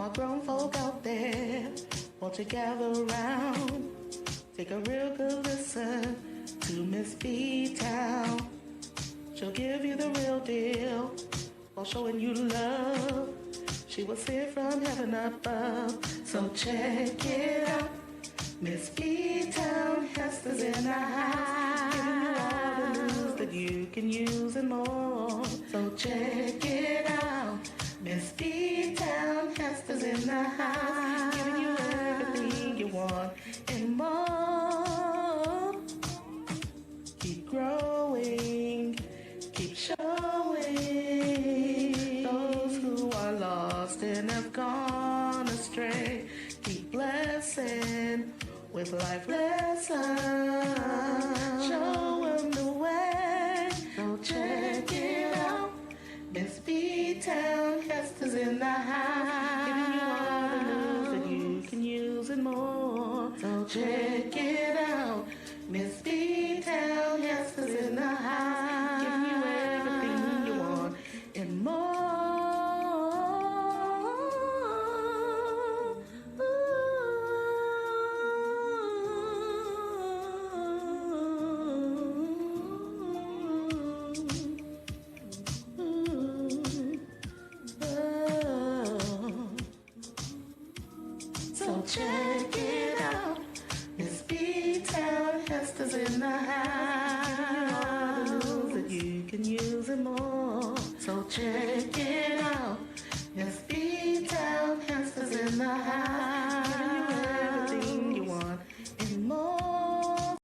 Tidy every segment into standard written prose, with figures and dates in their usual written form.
my grown folk out there, won't you gather around? Take a real good listen to Miss B-Town. She'll give you the real deal while showing you love. She was sent from heaven above, so check it out. Miss B-Town Hester's in the house, giving you all the news that you can use and more. So check it out. Miss B-Town Hester's in the house, giving you everything you want and more. Keep growing, keep showing. Those who are lost and have gone astray, keep blessing with life lessons. Show them the way, so check it out. Miss B-Town Hester's in the house, giving you all the news that you can use and more. So check it out. Miss B-Town Hester's in the house, giving you everything you want and more. So check it out. Miss B-Town Hester's in the house. All the news that you can use and more. So check it out. Miss B-Town Hester's in the house. Giving you everything you want and more.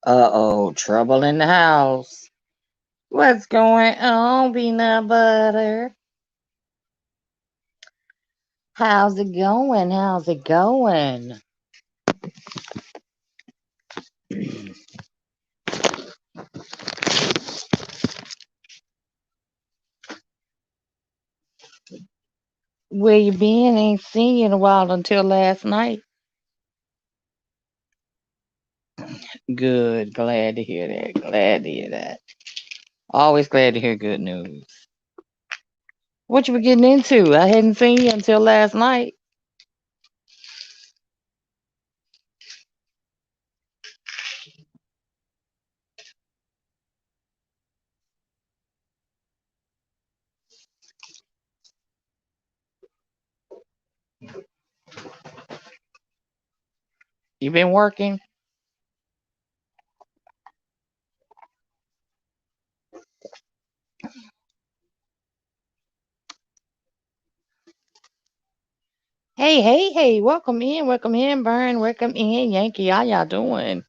Uh-oh, trouble in the house. What's going on, peanut butter? How's it going? How's it going? Where you been? Ain't seen you in a while until last night. Good. Glad to hear that. Glad to hear that. Always glad to hear good news. What you been getting into? I hadn't seen you until last night. You been working? Hey, hey, hey. Welcome in, Burn. Welcome in, Yankee. How y'all doing?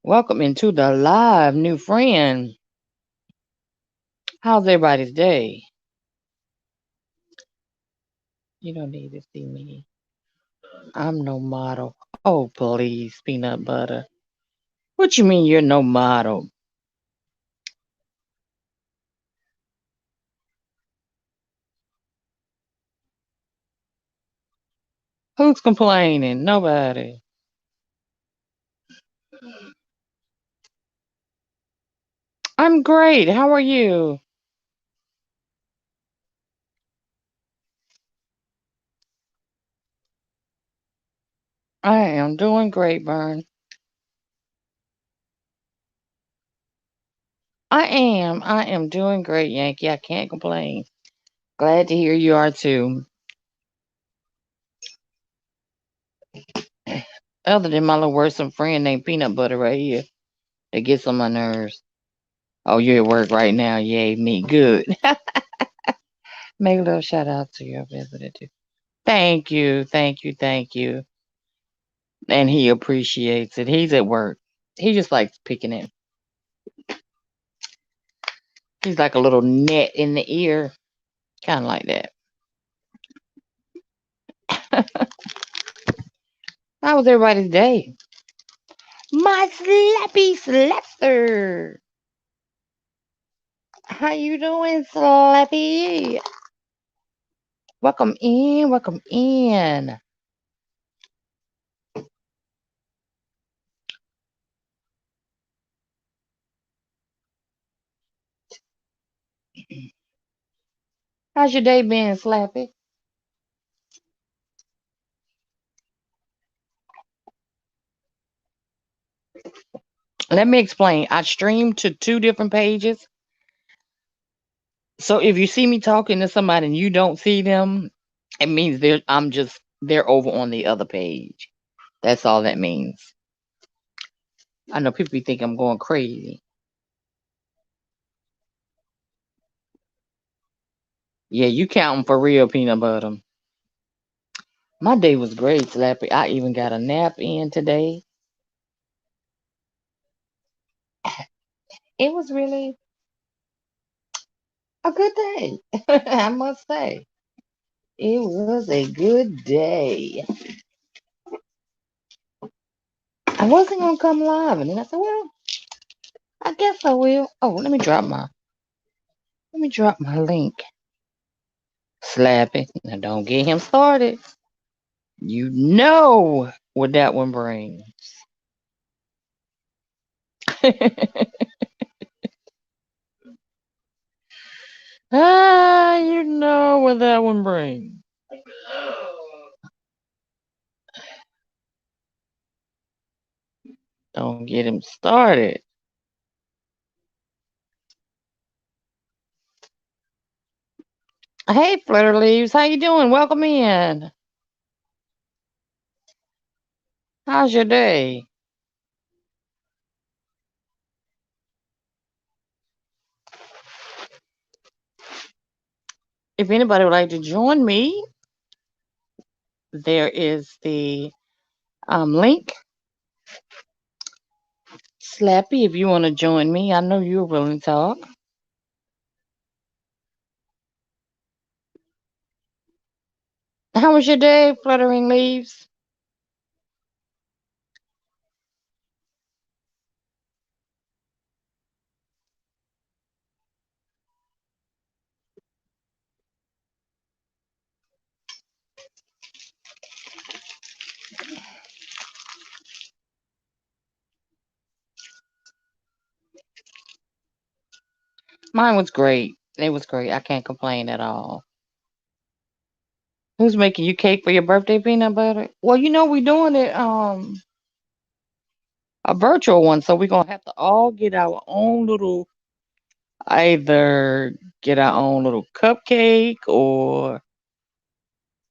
Welcome into the live, new friend. How's everybody's day? You don't need to see me. I'm no model. Oh, please, peanut butter. What you mean you're no model? Who's complaining? Nobody. I'm great. How are you? I am doing great, Burn. I am doing great, Yankee. I can't complain. Glad to hear you are too. Other than my little worrisome friend named Peanut Butter right here that gets on my nerves. Oh, you're at work right now. Yay, me. Good. Make a little shout out to your visitor too. Thank you. Thank you. Thank you. And he appreciates it. He's at work. He just likes picking it. He's like a little net in the ear. Kind of like that. How was everybody's day? My slappy slapster. How you doing, Slappy? Welcome in. Welcome in. How's your day been, Slappy? Let me explain. I stream to two different pages. So if you see me talking to somebody and you don't see them, it means they're over on the other page. That's all that means. I know people think I'm going crazy. Yeah, you counting for real, peanut butter. My day was great, Slappy. I even got a nap in today. It was really a good day, I must say. It was a good day. I wasn't gonna come live, and then I said, "Well, I guess I will." Oh, let me drop my link. Slappy. Now don't get him started. You know what that one brings. You know what that one brings. Don't get him started. Hey, Flutter Leaves, how you doing? Welcome in. How's your day? If anybody would like to join me, there is the link. Slappy, if you want to join me, I know you're willing to talk. How was your day, Fluttering Leaves? Mine was great. It was great. I can't complain at all. Who's making you cake for your birthday, peanut butter? Well, we're doing it a virtual one, so we're gonna have to all get our own little either get our own little cupcake or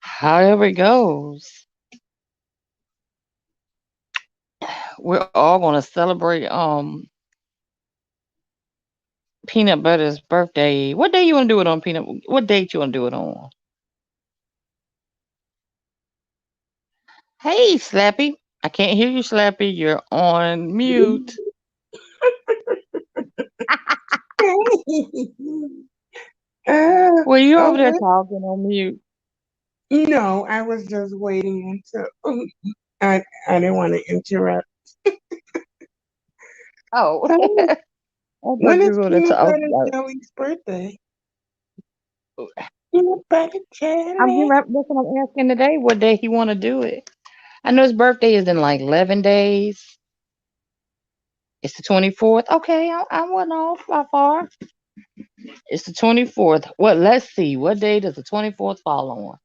however it goes. We're all gonna celebrate peanut butter's birthday. What day you wanna do it on, peanut? What date you wanna do it on? Hey, Slappy. I can't hear you, Slappy. You're on mute. Uh, Well, you over there okay. talking on mute. No, I was just waiting until I didn't want to interrupt. Oh, Oh, I thought when you is were going to Peanut talk Butter about. Jelly's birthday? Peanut Butter I'm getting Jelly. right. That's what I'm asking today. What day he want to do it? I know his birthday is in like 11 days. It's the 24th. Okay, I wasn't off by far. It's the 24th. What? Let's see. What day does the 24th fall on?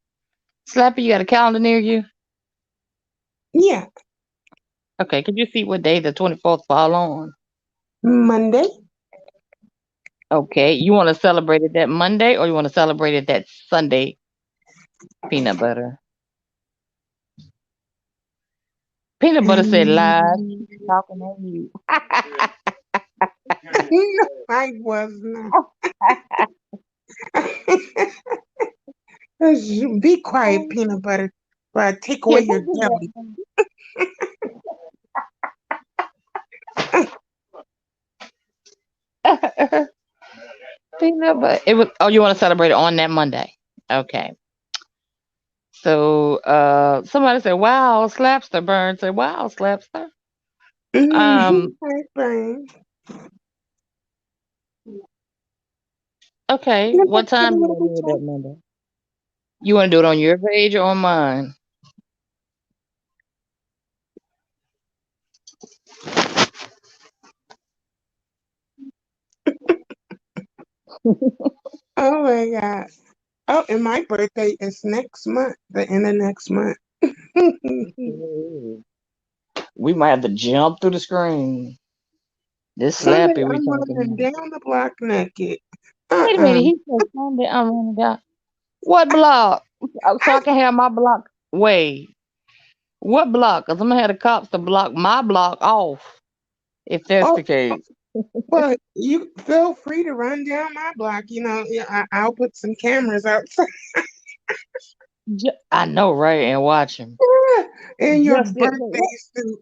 Slappy, you got a calendar near you? Yeah, Okay, could you see what day the 24th fall on? Monday. Okay, you want to celebrate it that Monday or you want to celebrate it that Sunday, peanut butter? Peanut butter said lies. Mm, She's talking on you. no, I was not. Be quiet, Peanut Butter, or I take Yeah, away your what jelly. is that? Peanut butter. It was. Oh, you want to celebrate it on that Monday? Okay. So, somebody said, "Wow, Slapster." Burn said, "Wow, Slapster." Um. Hi, Brian. Okay. Peanut What Butter, have time a you little want to bit do it chat. that Monday? You want to do it on your page or on mine? Oh my God. Oh, and my birthday is next month, the end of next month. Ooh. We might have to jump through the screen. This Sunday, Slappy we I'm talking running about. down the block naked. Wait a Uh-uh. minute, he said Sunday I'm running down. What block? So I, I can have my block. Wait, what block? Cause I'm gonna have the cops to block my block off. If that's oh, the case. well, you feel free to run down my block. Yeah, I'll put some cameras outside I know, right? And watch him. in your Just it. birthday suit.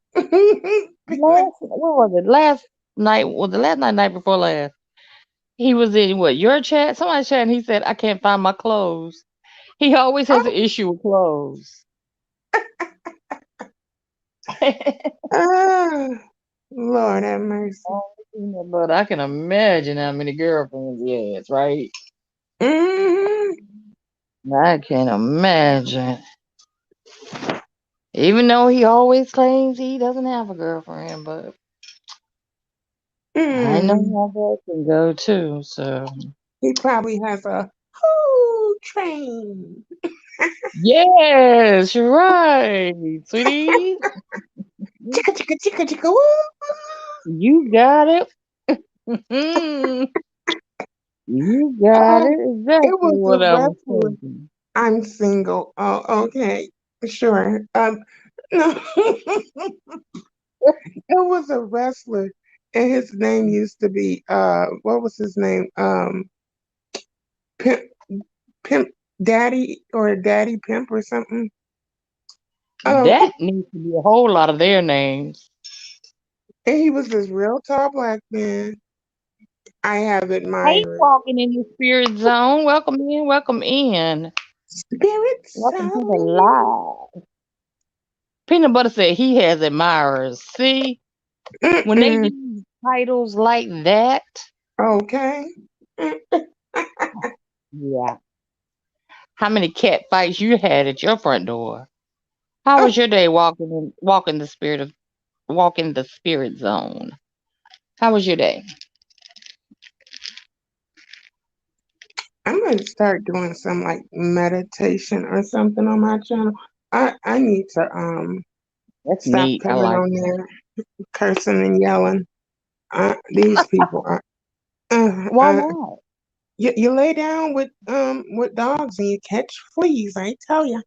What was it? Last night was the last night before last. He was in what your chat, somebody's chat, and he said, "I can't find my clothes." He always has an Oh, issue with clothes. ah, Lord have mercy. But I can imagine how many girlfriends he has, right? Hmm. I can imagine. Even though he always claims he doesn't have a girlfriend, but I know Mm. how that can go too. So He probably has a whole train. yes, you're right, sweetie. Chicka chicka chicka chicka woo. You got it. You got Uh, it. Exactly it was a what I was wrestler. thinking. I'm single. Oh, okay. Sure. No. It was a wrestler, and his name used to be what was his name? Pimp, Pimp Daddy or Daddy Pimp or something. Um, That needs to be a whole lot of their names. and he was this real tall black man. I have Hey, admired. walking in the spirit zone. Welcome in. Welcome in. Spirit Welcome to the soul. live. Peanut Butter said he has admirers. See, when they Mm-mm. use titles like that, Okay. yeah. How many cat fights you had at your front door? How was your day walking the spirit zone? How was your day? I'm gonna start doing some like meditation or something on my channel. I need to That's stop neat. I coming like on that. there cursing and yelling. These people are Why not? you lay down with dogs and you catch fleas, I tell you.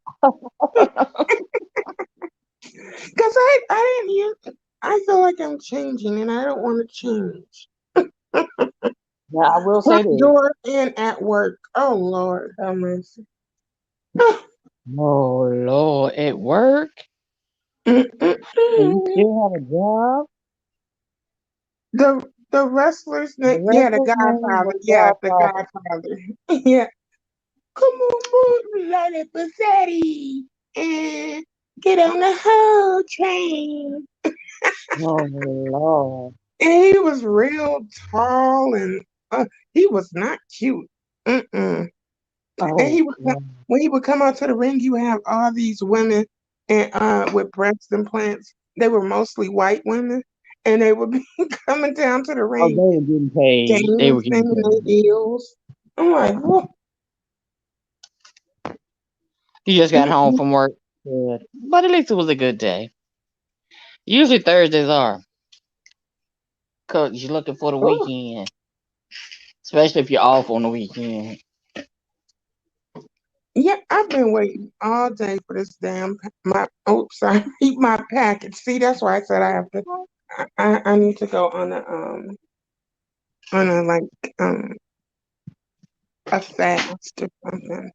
Cause I didn't use I feel like I'm changing and I don't want to change. Now I will say Front this. door and at work. Oh Lord, have mercy. Oh Lord, at work? And you Mm-mm-mm. still have a job? The wrestler's The name, yeah, the wrestler's name Godfather, was yeah, the Godfather. Godfather, yeah. Come on, move, Lolly Bassetti, and get on the whole train. Oh Lord. And he was real tall, and he was not cute. Mm-mm. And Oh God. when he would come out to the ring, you have all these women and with breast implants. They were mostly white women, and they would be coming down to the Oh, they ring were getting paid. They were dancing getting in their paid. heels. I'm like, whoa. You just got home Mm-mm. from work. Good. But at least it was a good day. Usually Thursdays are, because you're looking for the Oh, weekend. Especially if you're off on the weekend. yeah, I've been waiting all day for this damn my. Oops, sorry, eat my package. See, that's why I said I have to. I need to go on a like um a fast or something.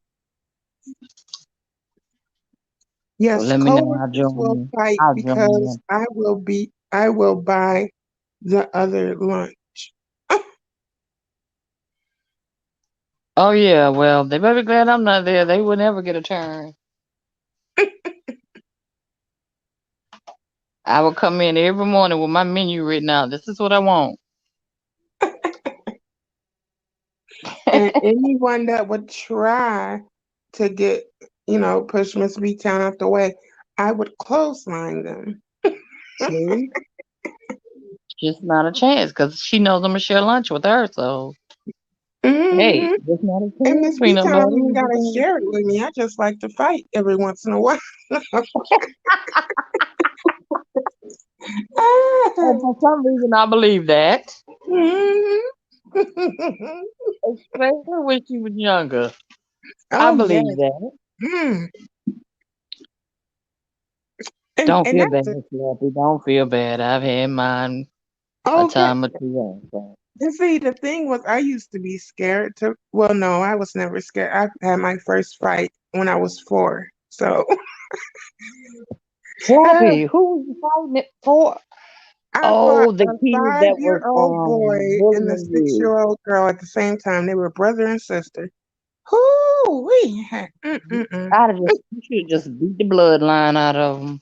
Well, Yes, let me know. I'll coworkers will join in. fight I'll join because in. I will buy the other lunch. Oh yeah, well, they better be glad I'm not there. They would never get a turn. I would come in every morning with my menu written out. This is what I want. And anyone that would try to get, push Miss B Town out the way, I would clothesline them. See? Just not a chance because she knows I'm gonna share lunch with her. So Hey, Hmm. that's not a And thing, Miss B peanut Town butter. don't even You just gotta ain't- share it with me. I just like to fight every once in a while. And for some reason, I believe that, Mhm. especially when she was younger. I Oh yes. believe that. Mm. Don't And feel bad, that's it. Slappy. Don't feel bad. I've had mine a Okay. time or two. Also. And see, the thing was, I used to be scared to. Well, no, I was never scared. I had my first fight when I was 4. So Slappy, who was you fighting it for? I fought Oh, the a kid that was 5-year-old boy and the bullying you. 6-year-old girl at the same time. They were brother and sister. Whoo, we had. Mm-mm-mm. I'd have just you should just beat the bloodline out of them.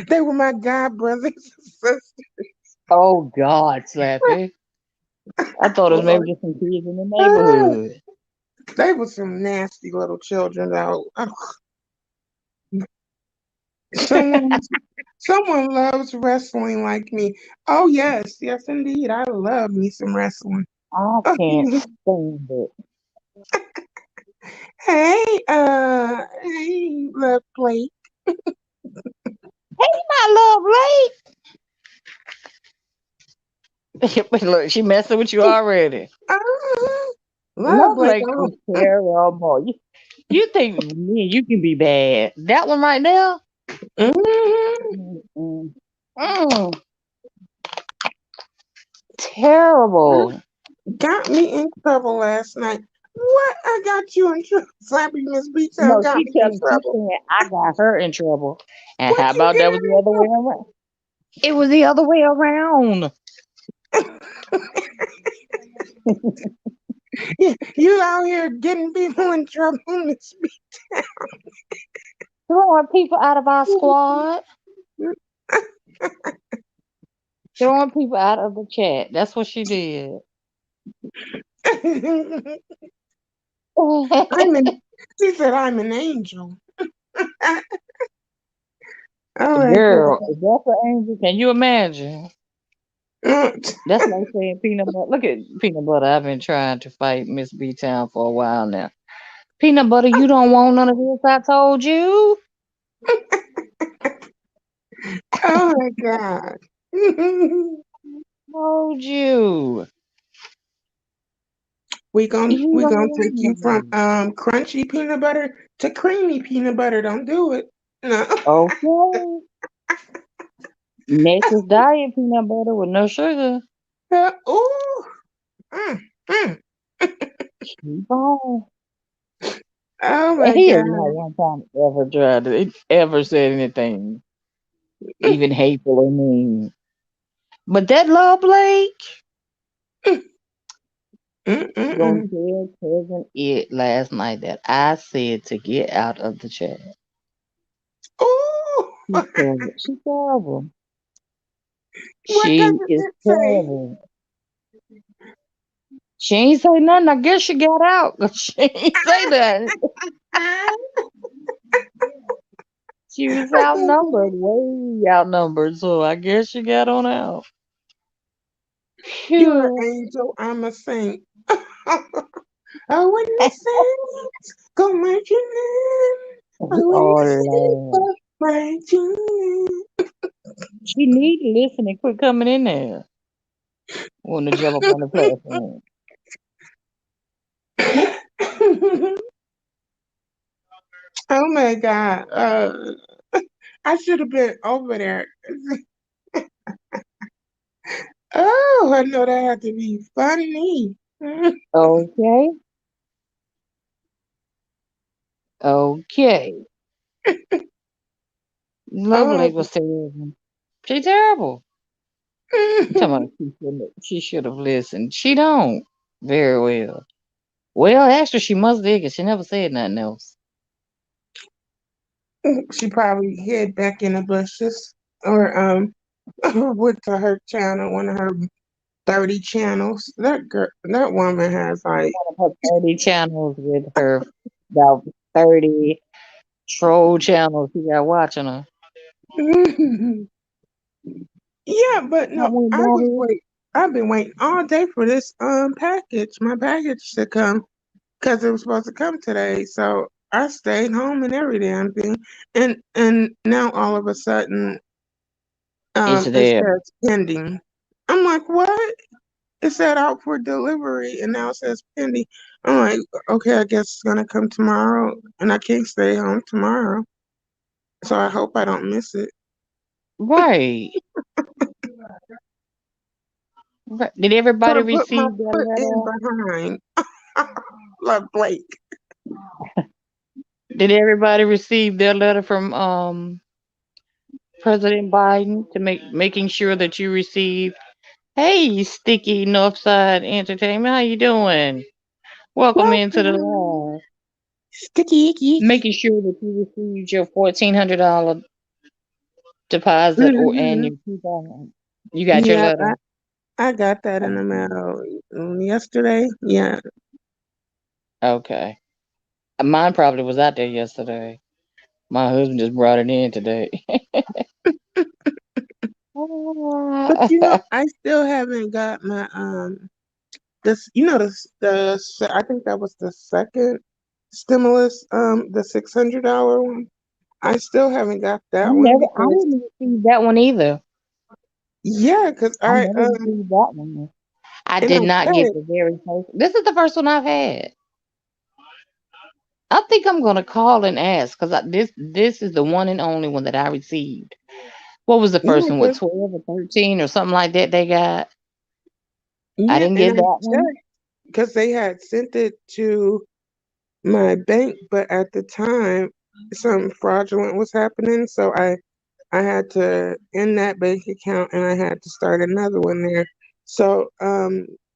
They were my god brothers and sisters. Oh God, Slappy. I thought it was maybe Lord. just some kids in the Ah, neighborhood. they were some nasty little children, though. Someone, someone loves wrestling like me. Oh yes, yes indeed. I love me some wrestling. I can't stand it. Hey, love plate. My love Lake. But look, she messing with you already. Ah, love Love Blake. Lake Oh, is terrible. You think me and you can be bad? That one right there. mhm. Mm-mm. Mm, terrible. Got me in trouble last night. What? I got you in trouble. Slappy Miss B Town No, got me in she trouble. said I got her in trouble. And how What you about get that was the other way around? It was the other way around. in you out here getting people in trouble, Miss B. Throwing people out of our squad. Throwing people out of the chat. That's what she did. I'm an. She said I'm an angel. Oh my Girl, if that's an angel, can you imagine? God. That's like saying peanut butter. Look at peanut butter. I've been trying to fight Miss B Town for a while now. Peanut butter, you don't want none of this. I told you. Oh my God. Told you. You We don't gonna want take you from none. crunchy peanut butter to creamy peanut butter. Don't do it. No. Okay. Nature's diet peanut butter with no sugar. Ooh. Mm, mm. Keep on. Oh And my he has not God. one time ever tried to ever said anything, even hateful or mean. But that love Blake gonna Mm-mm-mm. tell cousin it last night that I said to get out of the chat. Ooh. She's terrible. She's terrible. What does She is it say? terrible. She ain't say nothing. I guess she got out. She ain't say that. She was outnumbered, way outnumbered. So I guess she got on out. You're an Phew. angel. I'm a saint. Oh, when the saints go marching in. Oh, when Oh the saints Lord. go marching She need to listen and quit coming in there. Want to jump up on the platform. in. Oh my God. I should have been over there. Oh, I know that had to be funny. Okay. Okay. Oh. Lovely was terrible. She terrible. You talking about she should have listened. She don't very well. Well, actually, she must dig it. She never said nothing else. She probably hid back in the bushes or went to her channel, one of her 30 channels. That woman has like Her 30 channels with her about 30 troll channels she got watching her. yeah, but How no, we got it? I've been waiting all day for this package, my package to come, because it was supposed to come today. So I stayed home and every damn thing. And now all of a sudden, It's it there. says pending. I'm like, what? It said out for delivery and now it says pending. I'm like, okay, I guess it's gonna come tomorrow and I can't stay home tomorrow. So I hope I don't miss it. Right. Right. Did So I everybody put my receive their foot in letter? behind. Love Blake. Did everybody receive their letter from President Biden to making sure that you received? Hey, Sticky Northside Entertainment, how you doing? Welcome into the Welcome. live. Sticky icky. Making sure that you received your $1,400 deposit or Hmm. annual 2000. You got your Yeah, letter. I got that in the mail yesterday. Yeah. Okay. Mine probably was out there yesterday. My husband just brought it in today. But I still haven't got my this I think that was the second stimulus, the $600 one. I still haven't got that one I because didn't receive that one either. yeah, because I I never received that one. I and did I not get said, the very first. This is the first one I've had. I think I'm gonna call and ask because this is the one and only one that I received. What was the first yeah, one? What, 12 or 13 or something like that? They got. I yeah, didn't and get I that one. checked because they had sent it to my bank, but at the time something fraudulent was happening, so I had to end that bank account and I had to start another one there. So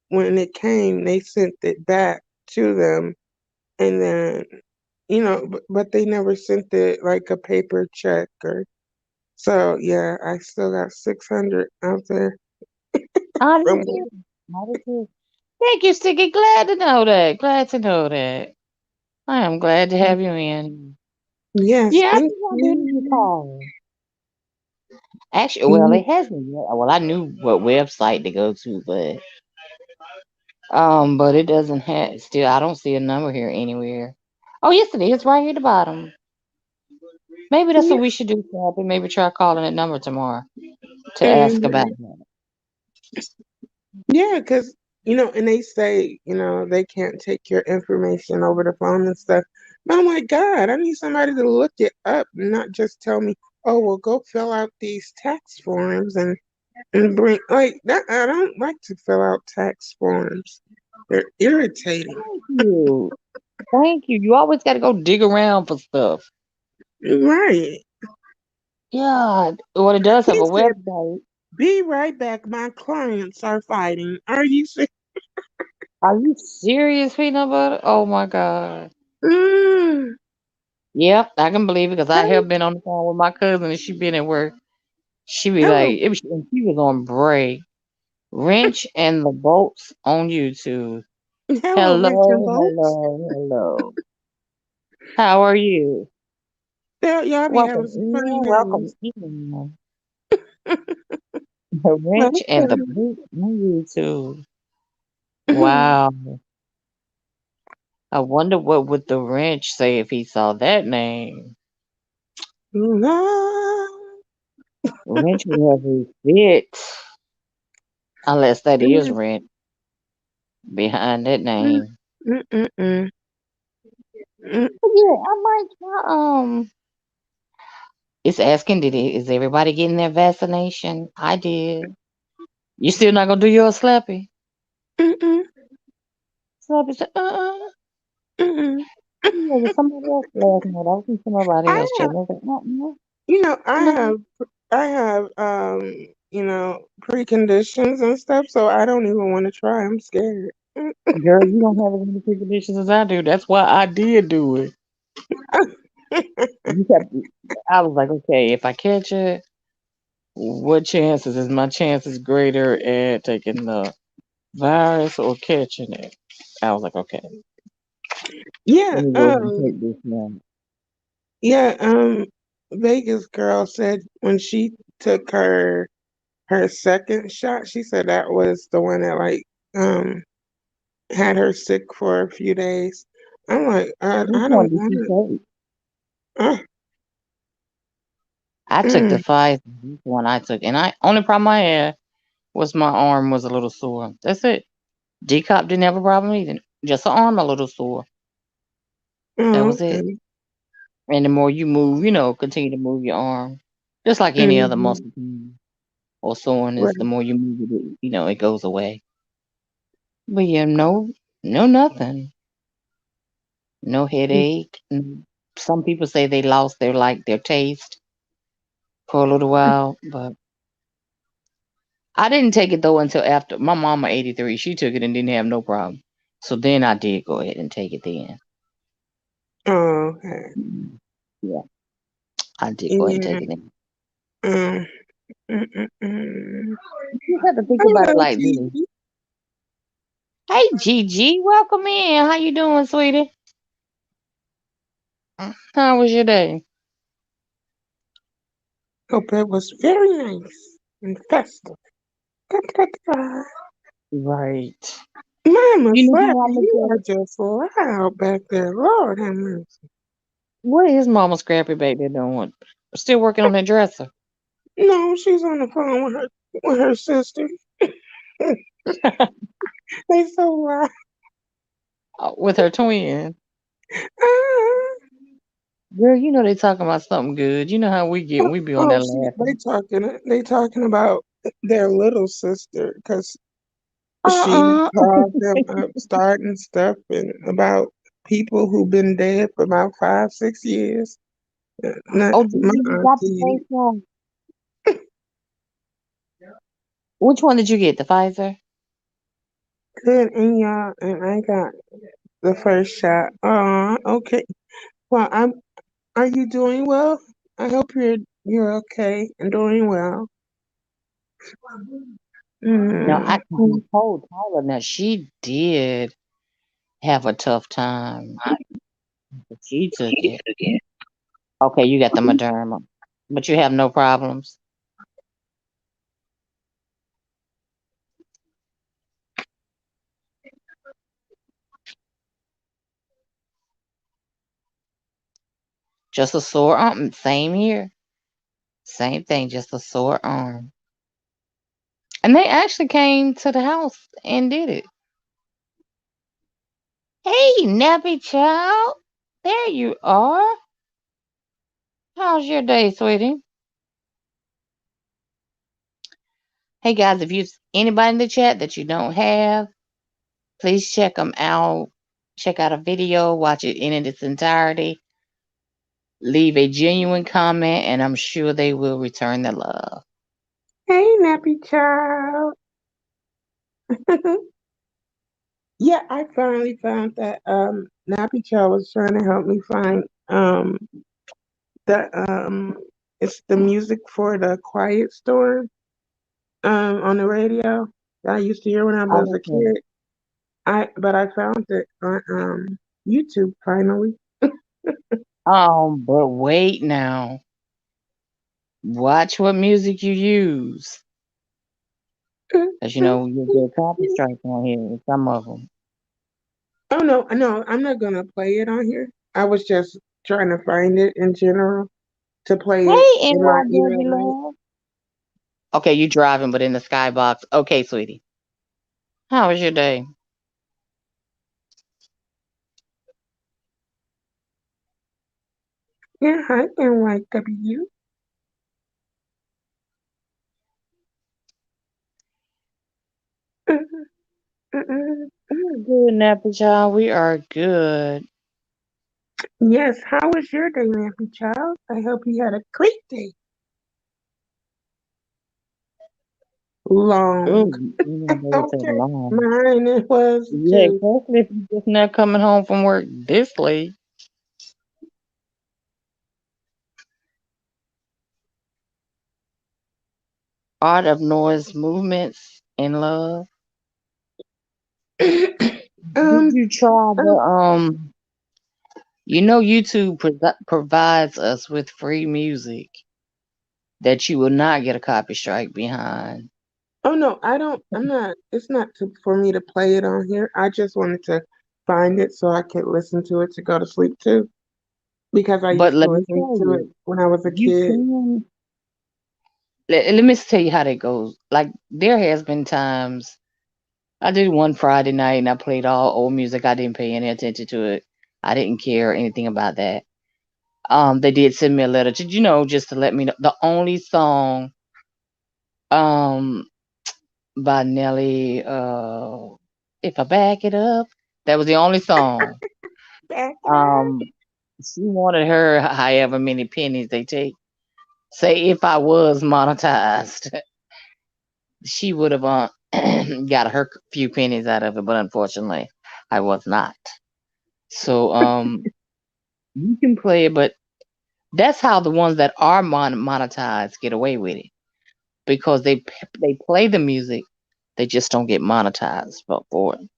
when it came, they sent it back to them and then but they never sent it like a paper check or so yeah, I still got 600 out there I from did too. I did too. Thank you, Sticky. Glad to know that. Glad to know that. I am glad to have you in. yes, Yeah, I thank think I do need to you. call. Actually, well, Mhm. it hasn't yet. Well, I knew what website to go to, but it doesn't have. Still, I don't see a number here anywhere. Oh, yes, it is right here at the bottom. Maybe that's what Yeah, we should do, Kathy. Maybe try calling that number tomorrow to ask about mhm. that. Yeah, because and they say, they can't take your information over the phone and stuff. But I'm like, God, I need somebody to look it up, and not just tell me, oh, well, go fill out these tax forms and bring like that. I don't like to fill out tax forms. They're irritating. Thank you. Thank you. You always got to go dig around for stuff. Right. Yeah. Well, it does have He a said, website. be right back. My clients are fighting. Are you serious? Are you serious, peanut butter? Oh my God. Mm. Yep, I can believe it because I Hey, have been on the phone with my cousin and she been at work. She be like, hello. and she was on break. Wrench and the bolts on YouTube. Hello, Hello, Rich and Boats. hello, hello. How are you? Y'all be having Welcome some funny in, welcome names. in. The wrench and the Okay. boot on YouTube. Wow. I wonder what would the wrench say if he saw that name. Love. Wrench would have a fit. Unless that is Mm, wrench behind that mm, name. mm, mm, mm, mm. But yeah, I might try. It's asking, is everybody getting their vaccination? I did. You still not gonna do your slappy? Mm-mm, Slappy said, mm-mm. yeah, with somebody else last night. I was with somebody I else have, chatting. I was like, you know, no. I have, preconditions and stuff, so I don't even want to try. I'm scared. Girl, you don't have as many preconditions as I do. That's why I did do it. You kept, I was like, okay, if I catch it, what chances is my chances greater at taking the virus or catching it? I was like, okay, Yeah, let me go ahead and take this now. yeah, Vegas girl said when she took her her second shot. She said that was the one that like um had her sick for a few days. I'm like, Which I one don't did want you take? to. I took the Mm, Pfizer. That's the one I took, and I only problem I had was my arm was a little sore. That's it. Decop didn't have a problem either. Just the arm a little sore. That was it. okay. And the more you move, continue to move your arm, just like any other Hmm. muscle pain or soreness. The Right. more you move it, it goes away. But yeah, no, no, nothing. No headache. Some people say they lost their taste for a little while, but I didn't take it though until after my mama 83. She took it and didn't have no problem. So then I did go ahead and take it then. Oh, okay. Mm. Yeah, I did go ahead and Yeah. take it then. Um, mm. You have to think about it Hello, like this. Gigi. Hey Gigi, welcome in. How you doing, sweetie? How was your day? Hope it was very nice and festive. Da, da, da. Right. Mama You know Slappy, how I look you at are it? just loud back there. Lord have mercy. What is Mama Scrappy baby doing? Still working on that dresser. No, she's on the phone with her sister. They so loud. With her twin. Ah. Girl, they talking about something good. You know how we get when we be on Oh, there they laughing. talking about their little sister because she Uh-uh. called them up starting stuff and about people who've been dead for about 5, 6 years. Not Oh, did my you got the auntie. first one? Which one did you get? The Pfizer? Good and y'all, and I got the first shot. Okay. Well, are you doing well? I hope you're okay and doing well. No, I, Mm-hmm. I told Tyler that she did have a tough time. But she took it. Okay, you got the Moderna. But you have no problems. Just a sore arm. Same here. Same thing, just a sore arm. And they actually came to the house and did it. Hey, nappy child. There you are. How's your day, sweetie? Hey guys, if you anybody in the chat that you don't have, please check them out. Check out a video, watch it in its entirety. Leave a genuine comment, and I'm sure they will return the love. Hey, nappy child. Yeah, I finally found that Nappy Chow was trying to help me find the it's the music for the Quiet Storm on the radio that I used to hear when I was Oh, a okay. kid. I found it on YouTube finally. But wait now. Watch what music you use. Because, you'll get copy strikes on here with some of them. Oh no, I'm not gonna play it on here. I was just trying to find it in general to play it Hey, in my ear NYW at night. love. Okay, you driving, but in the skybox. Okay, sweetie. How was your day? Yeah, hi NYW. We're good, Nappy Child. We are good. Yes, how was your day, Nappy Child? I hope you had a great day. Long. Ooh, they would take Okay, long. mine it was Yeah, too. especially if you're just not coming home from work this late. Art of Noise Movements in Love. Did um, you try um, YouTube provides us with free music. that you will not get a copy strike behind. Oh no, I'm not. It's not for me to play it on here. I just wanted to find it so I could listen to it to go to sleep too, because I But used to let me listen tell to it you, when I was a you kid. can. Let me tell you how that goes. Like there has been times I did one Friday night and I played all old music. I didn't pay any attention to it. I didn't care anything about that. They did send me a letter to, just to let me know the only song um by Nelly, If I Back It Up. That was the only song. Back it up. Um she wanted her however many pennies they take. Say if I was monetized, she would have got her few pennies out of it, but unfortunately I was not. So you can play it, but that's how the ones that are monetized get away with it because they play the music, they just don't get monetized for it.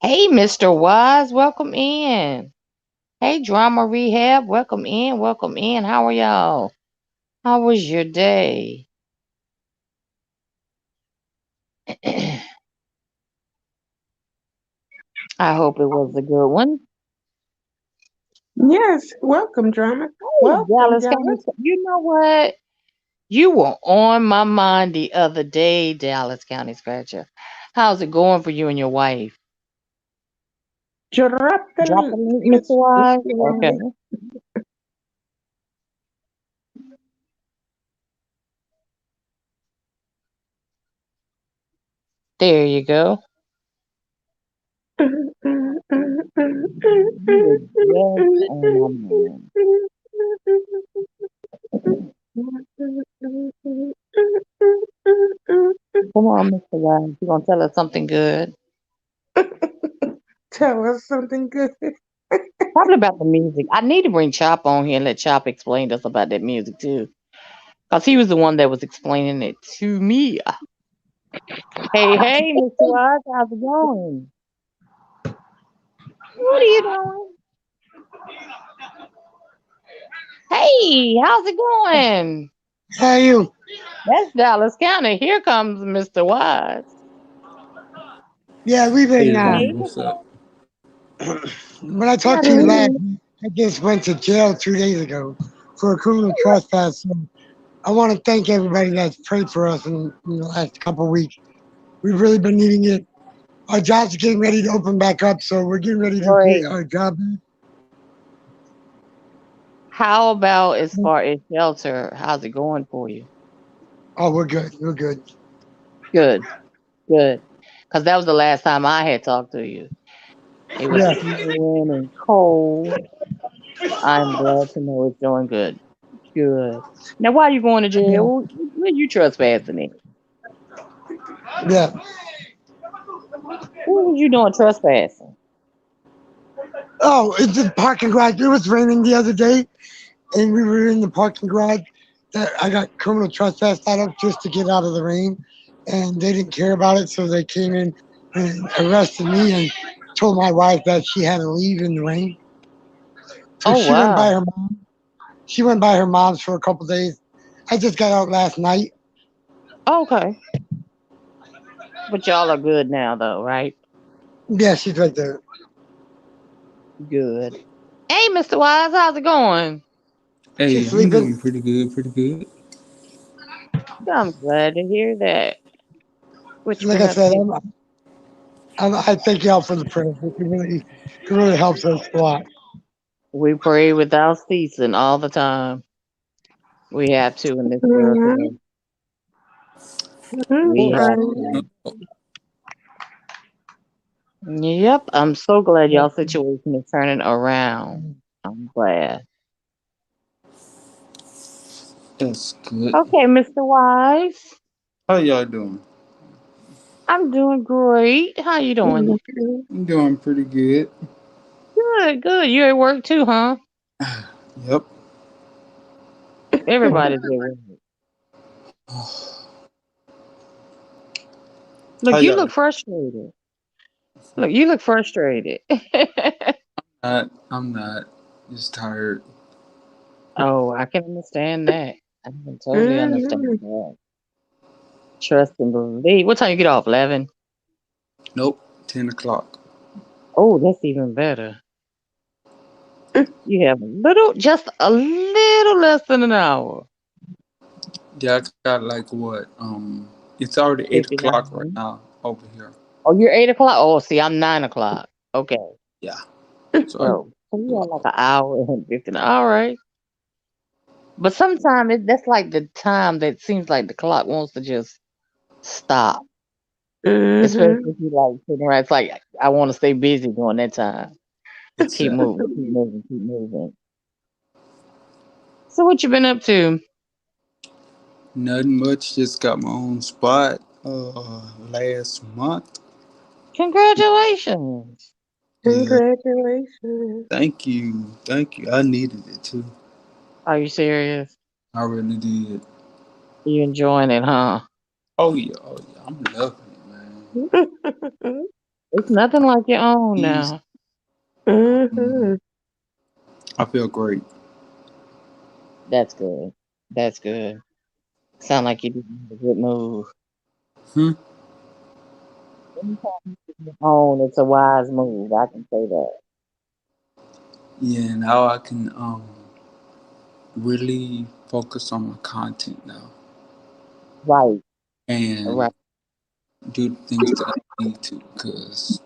Hey, Mr. Wise, welcome in. Hey, Drama Rehab, welcome in, welcome in. How are y'all? How was your day? I hope it was a good one. Yes, welcome, drama. Hey, Welcome, Dallas County, Dallas. you know what? You were on my mind the other day, Dallas County Scratcher. How's it going for you and your wife? Drop the Drop a link, link, Mr. Miss Wise. Okay. Wise. There you go. You were just on my mind. Come on, Mr. Wise. You gonna tell us something good? Tell us something good. Probably about the music. I need to bring Chop on here and let Chop explain to us about that music too. Because he was the one that was explaining it to me. Hey, hey, Mr. Wise, how's it going? What are you doing? Hey, how's it going? How are you? That's Dallas County. Here comes Mr. Wise. Yeah, we've been. Hey, Hey, what's up? When I talked to you last, good. I just went to jail 2 days ago for a criminal trespass. So I want to thank everybody that's prayed for us in the last couple of weeks. We've really been needing it. Our jobs are getting ready to open back up, so we're getting ready to get Great. our job. How about as far as shelter? How's it going for you? Oh, we're good. We're good. Good, good. Because that was the last time I had talked to you. It was Yeah. snowing and cold. I'm glad to know it's doing good. Good. Now, why are you going to Yeah. jail? Where you trespassing in? Yeah. What was you doing trespassing? Oh, it's the parking garage. It was raining the other day, and we were in the parking garage that I got criminal trespass out of just to get out of the rain. And they didn't care about it, so they came in and arrested me and told my wife that she had to leave in the rain. So Oh, she went by wow. her mom. She went by her mom's for a couple days. I just got out last night. Okay. But y'all are good now, though, right? Yeah, she's right there. Good. Hey, Mr. Wise, how's it going? She's Hey, I'm sleeping. doing pretty good, pretty good. I'm glad to hear that. What you Like been I up said, to? I thank y'all for the prayers. It really helps us a lot. We pray without ceasing all the time. We have to in this world Mhm, today. Of We course. have mhm. to. Yep, I'm so glad Yeah. y'all situation is turning around. I'm glad. That's good. Okay, Mr. Wise. How y'all doing? I'm doing great. How you doing? I'm doing pretty good. Good, good. You at work too, huh? Yep. Everybody's at work. How Look, you y'all? look frustrated. Look, you look frustrated. Not. I'm not. Just tired. Oh, I can understand that. I can totally understand Mm-hmm. that. Trust and believe. What time you get off? 11? Nope. 10 o'clock. Oh, that's even better. You have just a little less than an hour. Yeah, I got like what? It's already 8 o'clock right 59. now over here. Oh, you're 8 o'clock? Oh, see, I'm 9 o'clock. Okay. Yeah. So I got So you have 2 hours. like an hour and 15. All right. But sometimes that's like the time that seems like the clock wants to just stop. Especially Mm-hmm. if you like sitting around. It's like I want to stay busy during that time. Keep Exactly. moving, keep moving, keep moving. So what you been up to? Nothing much. Just got my own spot. Last month. Congratulations. Yeah. Congratulations. Thank you. Thank you. I needed it too. Are you serious? I really did. You enjoying it, huh? Oh yeah. Oh yeah. I'm loving it, man. It's nothing like your own Easy. now. Mm-hmm. I feel great. That's good. That's good. Sound like you did a good move. Hmm. Anytime you do your own, it's a wise move. I can say that. Yeah. Now I can really focus on my content now Right, and right. do the things that I need to. Because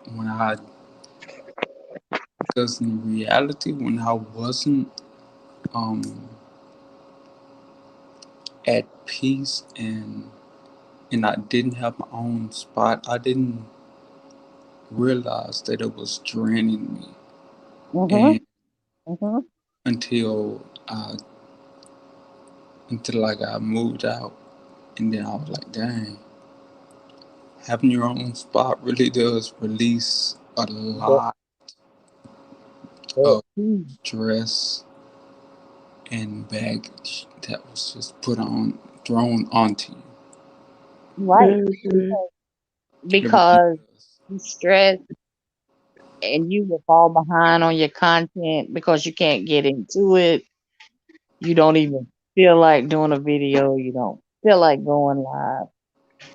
in reality, when I wasn't um at peace and I didn't have my own spot, I didn't realize that it was draining me. Mhm, And mhm. until I until like I moved out, and then I was like, dang, having your own spot really does release a That, lot that of too. stress and baggage that was just thrown onto you. Right. Mm-hmm. Because It really because does. you stress and you will fall behind on your content because you can't get into it. You don't even feel like doing a video. You don't feel like going live.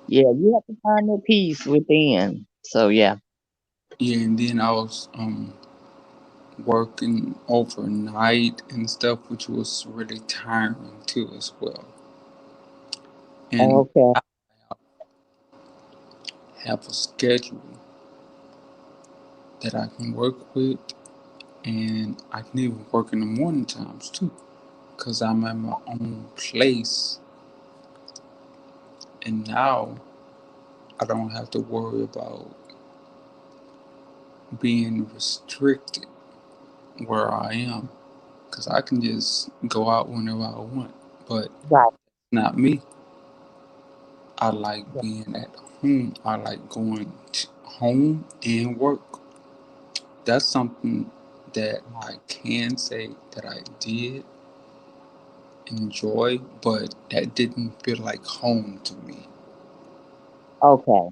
Yeah, you have to find that peace within. So yeah. Yeah, and then I was working overnight and stuff, which was really tiring too as well. And Okay. I have a schedule that I can work with, and I can even work in the morning times too, because I'm at my own place, and now I don't have to worry about being restricted where I am, because I can just go out whenever I want. But Right. not me. I like being at home. I like going to home and work. That's something that I can say that I did enjoy, but that didn't feel like home to me. Okay.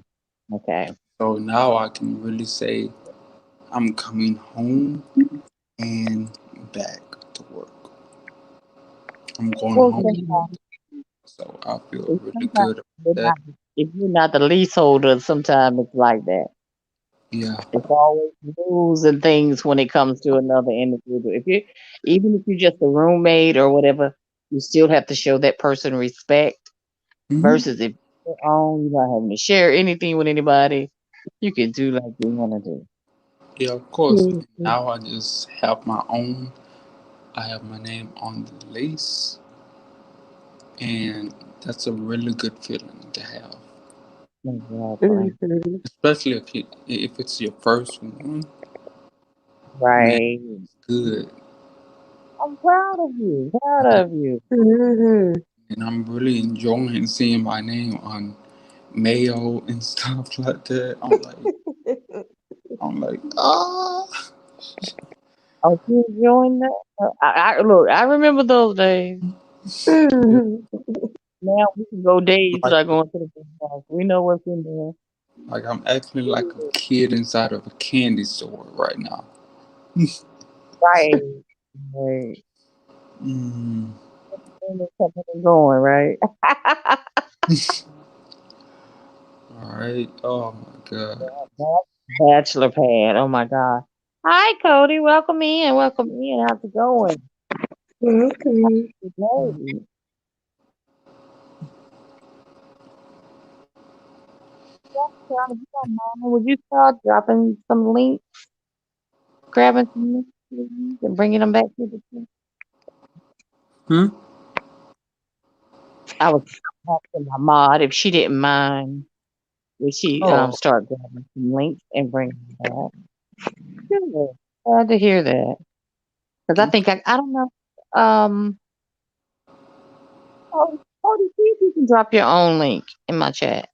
Okay. So now I can really say I'm coming home and back to work. I'm going Well, home, sometimes, so I feel really sometimes good about you're that. not, if you're not the leaseholder, sometimes it's like that. Yeah. It's always rules and things when it comes to another individual. Even if you're just a roommate or whatever, you still have to show that person respect. Hmm. Versus if you're on, you're not having to share anything with anybody. You can do like you want to do. Yeah, of course. Mm-hmm. Now I just have my own. I have my name on the lease, and that's a really good feeling to have. Exactly. Mm-hmm. Especially if it's your first one, man, Right. good. I'm proud of you. Proud of you. Mm-hmm. And I'm really enjoying seeing my name on mail and stuff like that. I'm like, ah, Are you enjoying that? Look. I remember those days. yeah. Now we can go days like without going to the house. We know what's in there. like I'm acting like a kid inside of a candy store right now. Right. Right. Mm, And it's coming and going, right? all right. Oh my God. Bachelor pad. Oh my God. Hi, Cody. Welcome in. Welcome in. How's it going Welcome. today? If you don't mind, would you start dropping some links, grabbing some links, please, and bringing them back to the team? Hmm? I was asking my mod if she didn't mind. Would she Oh, start grabbing some links and bring them back? Good. Glad to hear that. Because I think okay. I don't know. Um, Cody, see if you can drop your own link in my chat.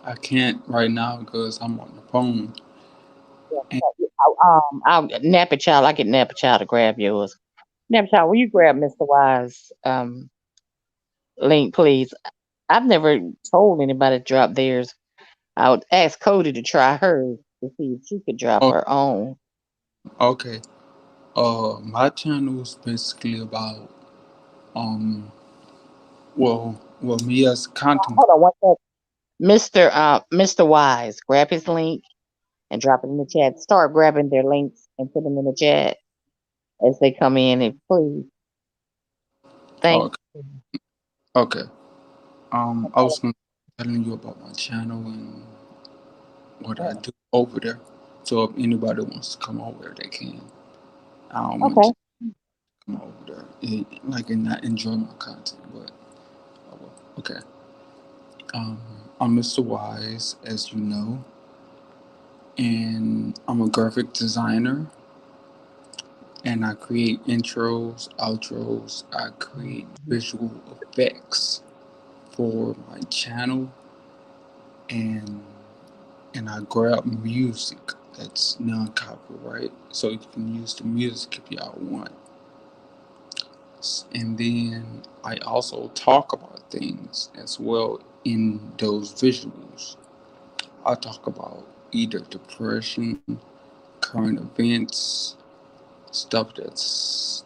I can't right now because I'm on the phone. Yeah, And I'll Napa Child. I get Napa Child to grab yours. Napa Child, will you grab Mr. Wise link, please? I've never told anybody to drop theirs. I would ask Cody to try hers to see if she could drop oh, her own. okay. My channel is basically about um, me as content. Hold on one second. Mr. Wise, grab his link and drop it in the chat. Start grabbing their links and put them in the chat as they come in. And please, thank. Okay. Okay. I was gonna telling you about my channel and what I do over there. So if anybody wants to come over there, they can. I don't want Okay. you to come over there, and not enjoy my content, but oh well. Okay. Um, I'm Mr. Wise, as you know, and I'm a graphic designer, and I create intros, outros. I create visual effects for my channel, and I grab music that's non-copyright, so you can use the music if y'all want. And then I also talk about things as well in those visuals. I talk about either depression, current events, stuff that's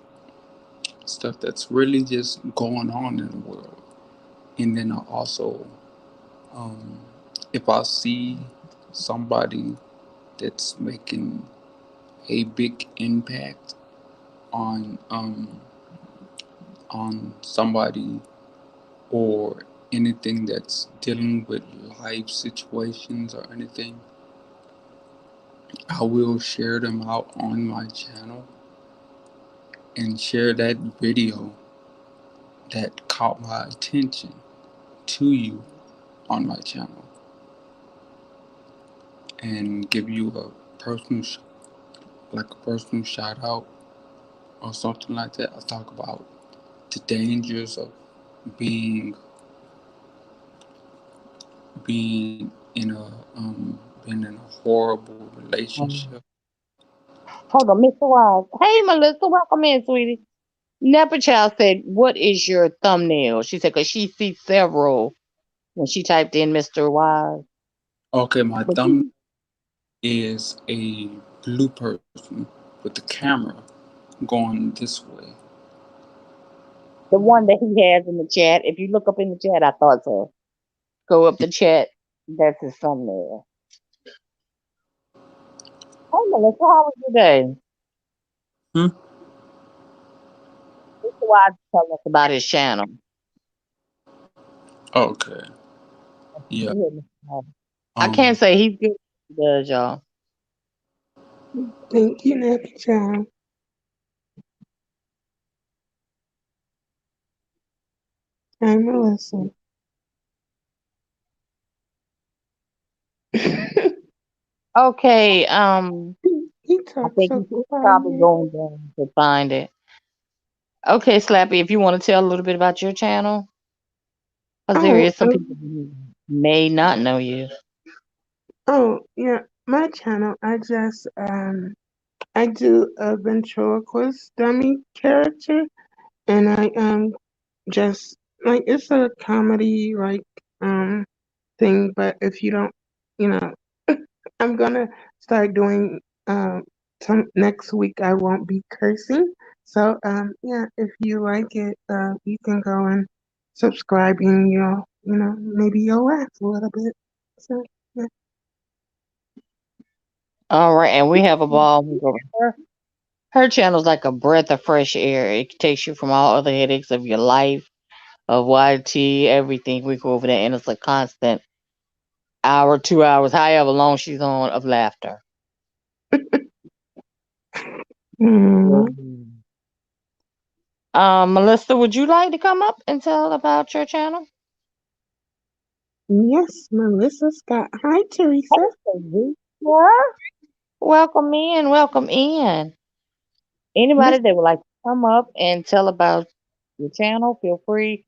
stuff that's really just going on in the world. And then I also, um, if I see somebody that's making a big impact on somebody or anything that's dealing with life situations or anything, I will share them out on my channel and share that video that caught my attention to you on my channel and give you a personal, like a personal shout out or something like that. I talk about the dangers of being being in a being in a horrible relationship. Hold on, Mr. Wise. Hey, Melissa, welcome in, sweetie. Napa Child said, "What is your thumbnail?" She said, "Cause she sees several when she typed in Mr. Wise." Okay, my But thumb is a blue person with the camera going this way. the one that he has in the chat, if you look up in the chat, I thought so. Go up the chat. That's his thumbnail. Hey, Melissa, how was your day? Hmm? Mr. Wise is telling us about his channel. Okay. Yeah. Go ahead, Mr. Wise. I can't Um. say he's good. He does, y'all. Thank you, Nappy Child. I'm Melissa. Okay. He I talks think so he's probably quiet. going down to find it. Okay, Slappy, if you want to tell a little bit about your channel, because there Oh, is some people who may not know you. yeah. My channel, I do a ventriloquist dummy character, and I just like it's a comedy thing, but if you don't, you know, I'm gonna start doing some next week. I won't be cursing, So yeah, if you like it, you can go and subscribe, and maybe you'll laugh a little bit. So yeah. All right, and we have a ball. Her channel's like a breath of fresh air. It takes you from all other headaches of your life, of YT, everything. We go over there, and it's a constant hour, 2 hours, however long she's on, of laughter. Mhm. Melissa, would you like to come up and tell about your channel? Yes, Melissa Scott. Hi, Teresa. Teresa. Welcome in, welcome in. Anybody Miss. that would like to come up and tell about your channel, feel free.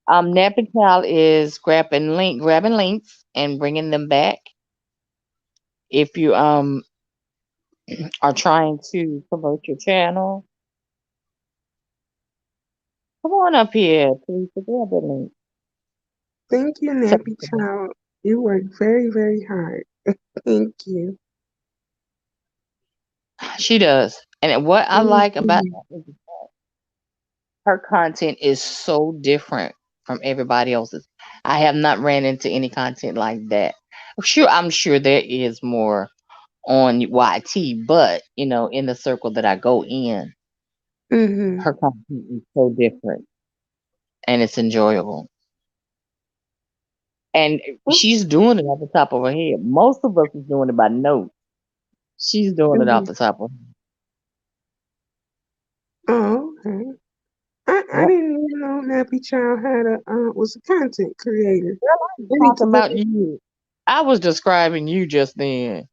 Nappy Cal is grabbing links and bringing them back. If you are trying to promote your channel, come on up here, Teresa. Grab the link. Thank you, Nappy Child. You work very, very hard. Thank you. She does, and what I Thank like about you. that is her content is so different from everybody else's. I have not ran into any content like that. I'm sure there is more on YT, but in the circle that I go in, Mm-hmm. her content is so different and it's enjoyable. And she's doing it off the top of her head. Most of us is doing it by note. She's doing it off Mm-hmm. the top of her Oh, okay. I head. didn't even know Nappy Child had was a content creator. Yep. I need to Talking look. about you. I was describing you just then.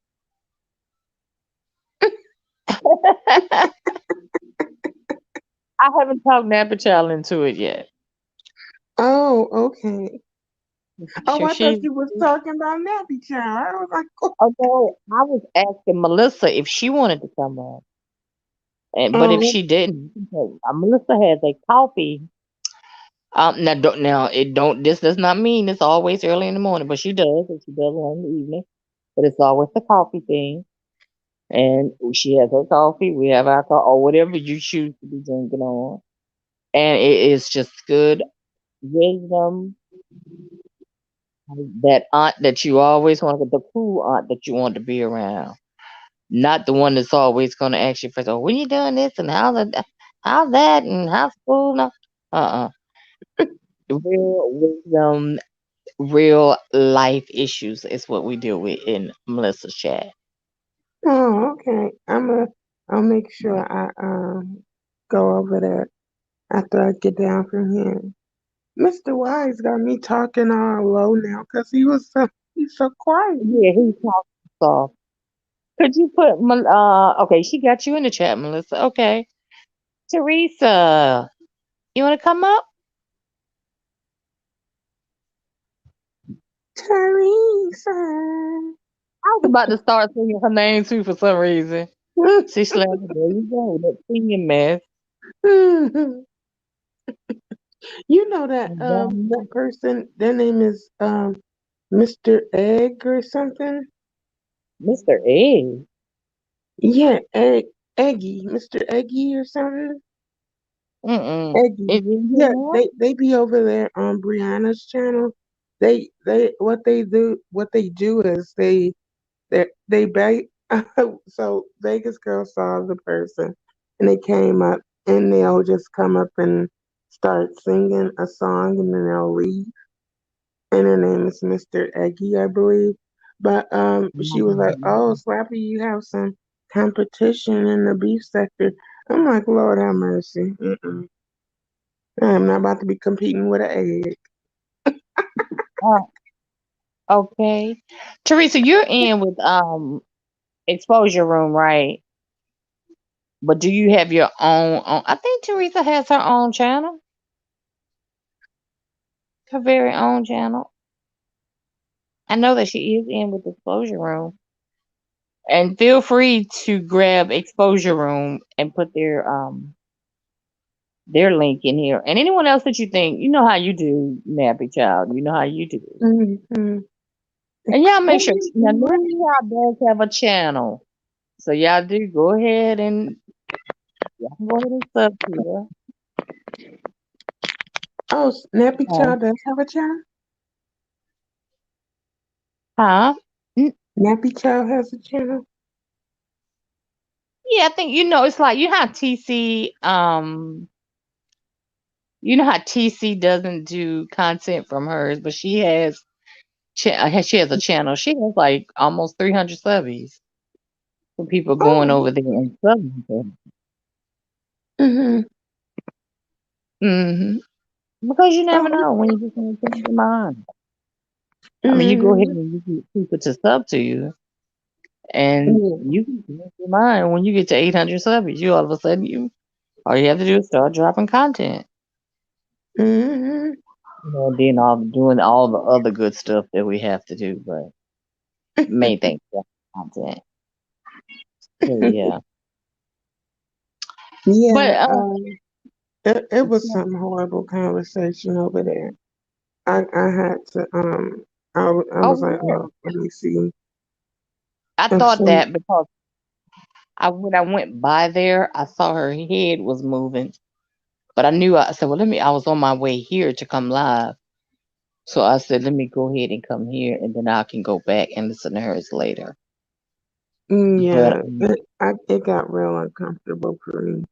I haven't talked Nappy Child into it yet. Oh, okay. Oh, Sure, I thought she's. you was talking about Nappy Child. I was like, oh, Although I was asking Melissa if she wanted to come on, but if oh, she didn't, Melissa has a coffee. Now it don't. This does not mean it's always early in the morning, but she does. And she does it in the evening. But it's always the coffee thing, and she has her coffee. We have our coffee, or whatever you choose to be drinking on, and it is just good wisdom. That aunt that you always want, the cool aunt that you want to be around, not the one that's always going to ask you for, oh, when you doing this and how's that and how's school? No, uh, real wisdom, real life issues is what we deal with in Melissa's chat. oh, okay. I'll make sure I go over there after I get down from here. Mr. Wise got me talking all low now because he's so quiet. Yeah, he talks soft. Could you put okay, she got you in the chat, Melissa. Okay. Teresa, you want to come up? Teresa. I was about to start singing her name too for some reason. She slammed. There you go. That singing mess. You know that Mhm. that person, their name is Mr. Egg or something? Mr. A. Yeah, Eggy, Mr. Eggy or something? Mm-mm. Eggy. Is he here Yeah, now? they be over there on Brianna's channel. They what they do is they bait. So Vegas girl saw the person and they came up and they'll just come up and start singing a song and then they'll leave. And her name is Mr. Eggy, I believe. But she was like, "Oh, Slappy, you have some competition in the beef sector." I'm like, "Lord have mercy. Mm-mm. I'm not about to be competing with an egg." Oh, okay. Teresa, you're in with Exposure Room, right? But do you have your own? I think Teresa has her own channel, her very own channel. I know that she is in with Exposure Room. And feel free to grab Exposure Room and put their link in here. And anyone else that you think, you know how you do, Nappy Child. You know how you do. Mm-hmm. And y'all make sure now Nappy Child does have a channel. So y'all do go ahead and Yeah, I'm going to sub to Oh, Snappy her. Child does have a channel? Huh? N- Nappy Child has a channel? Yeah, I think it's like you know how TC doesn't do content from hers, but she has a channel. She has like almost 300 subbies for people going Oh, over there and subbing. mm-hmm. Mm-hmm. Because you never Oh, know when you just want to change your mind. I mean, you go ahead mm-hmm. and you get people to sub to you, and Yeah. you can change your mind when you get to 800 subbies. You all of a sudden all you have to do is start dropping content. Mm-hmm. Then all doing all the other good stuff that we have to do, but main thing is content. So yeah, but Yeah, it was some horrible conversation over there. I had to I was oh like, yeah, oh, let me see I if thought some that because when I went by there, I saw her head was moving, but I said, well, I was on my way here to come live, so I said, let me go ahead and come here, and then I can go back and listen to hers later. But yeah, it got real uncomfortable for me.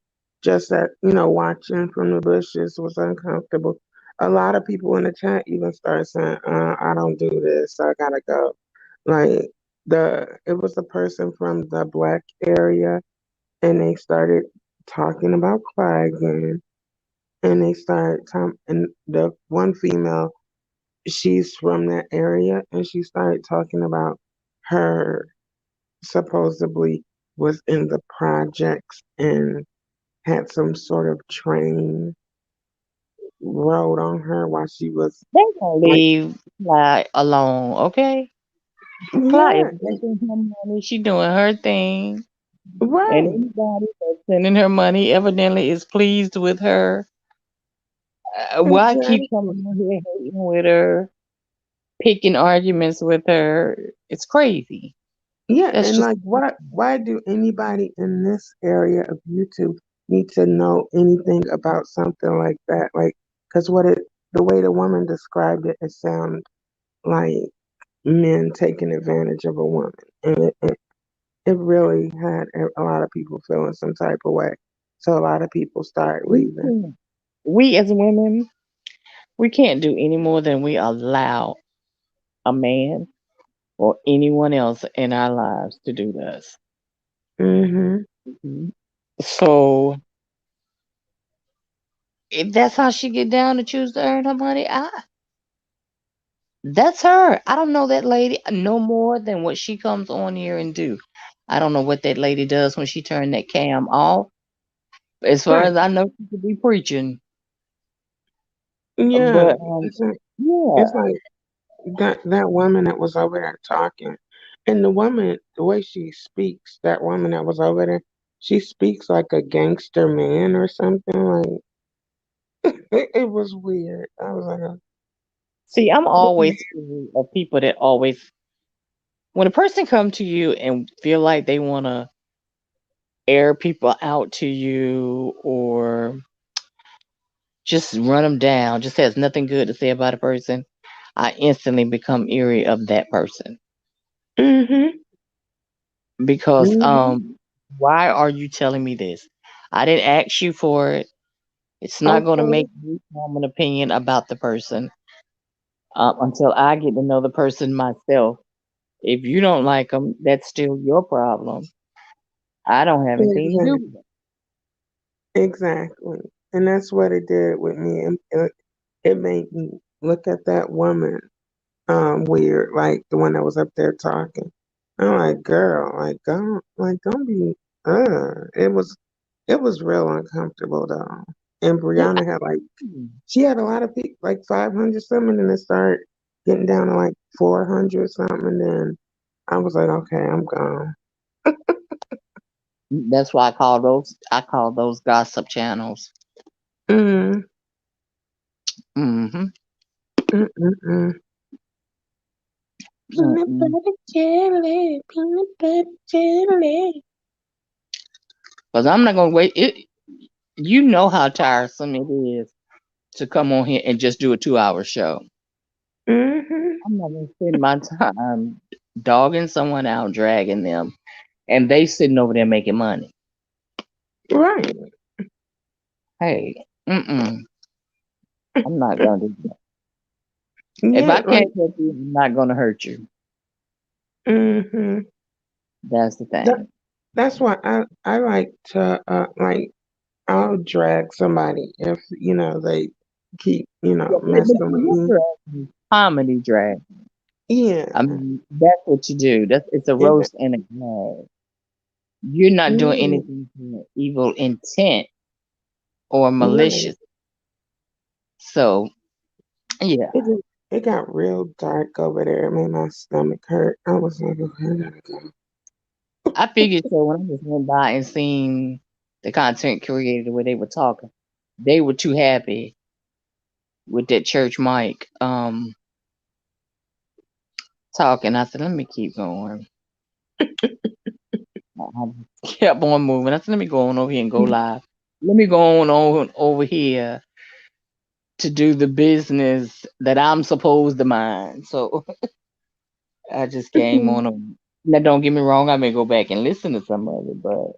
Just that, watching from the bushes was uncomfortable. A lot of people in the chat even started saying, I don't do this, I gotta go. Like it was the person from the black area and they started talking about Clyde again. And they started talking, and the one female, she's from that area, and she started talking about her supposedly was in the projects and had some sort of train rode on her while she was they gonna like, leave Clyde alone, okay? Clyde yeah, is making her money. She doing her thing. And right, anybody that's sending her money evidently is pleased with her. Why keep exactly. coming in here hating with her, picking arguments with her? It's crazy. Yeah, That's and just like, why do anybody in this area of YouTube need to know anything about something like that? Like, because the way the woman described it, it sounded like men taking advantage of a woman, and it really had a lot of people feeling some type of way. So a lot of people start we leaving. can't. We as women, we can't do any more than we allow a man or anyone else in our lives to do to us. Hmm. Mhm. So if that's how she get down to choose to earn her money, that's her. I don't know that lady no more than what she comes on here and do. I don't know what that lady does when she turned that cam off. As far Right. as I know, she could be preaching. Yeah. But It's yeah. like that woman that was over there talking, and the woman, the way she speaks, that woman that was over there, she speaks like a gangster man or something. Like it was weird. I was like, See, I'm always scared of people that always when a person come to you and feel like they want to air people out to you or just run them down, just has nothing good to say about a person, I instantly become eerie of that person mm-hmm, because mm-hmm, why are you telling me this? I didn't ask you for it. It's not going to okay, make me form an opinion about the person until I get to know the person myself. If you don't like them, that's still your problem. I don't have anything to do exactly, with it. exactly, and that's what it did with me, and it made me look at that woman weird, like the one that was up there talking. I'm like, girl, don't be it was real uncomfortable though. And Yeah, Brianna had she had a lot of people, like 500 something, and it started getting down to like 400 something, and then I was like, okay, I'm gone. that's why I call those gossip channels. Mm, Mm-hmm. mm, mm, mm. Peanut Mm-mm. butter jelly, peanut butter jelly. Because I'm not gonna wait. You know how tiresome it is to come on here and just do a 2 hour show. Mm-hmm. I'm not gonna spend my time dogging someone out, dragging them, and they sitting over there making money. Right. Hey, mm-mm, I'm not gonna do that. If Yeah, I like can't help you, I'm not gonna hurt you. mm-hmm. That's the That thing. that's why I like to like I'll drag somebody if they keep Yeah, but messing with your me. drag is comedy drag. I Yeah. mean, that's what you do. It's a It, roast and a gag. You're not doing yeah. anything for evil intent or Right. malicious. So yeah, It got real dark over there. It made my stomach hurt. I was like, okay, I gotta go. I figured so when I just went by and seen the content creator the way they were talking, they were too happy with that church mic talking. I said, let me keep going. I kept on moving. I said, let me go on over here and go live. Let me go on over here to do the business that I'm supposed to mind. So I just came on. Now, don't get me wrong, I may go back and listen to some of it, but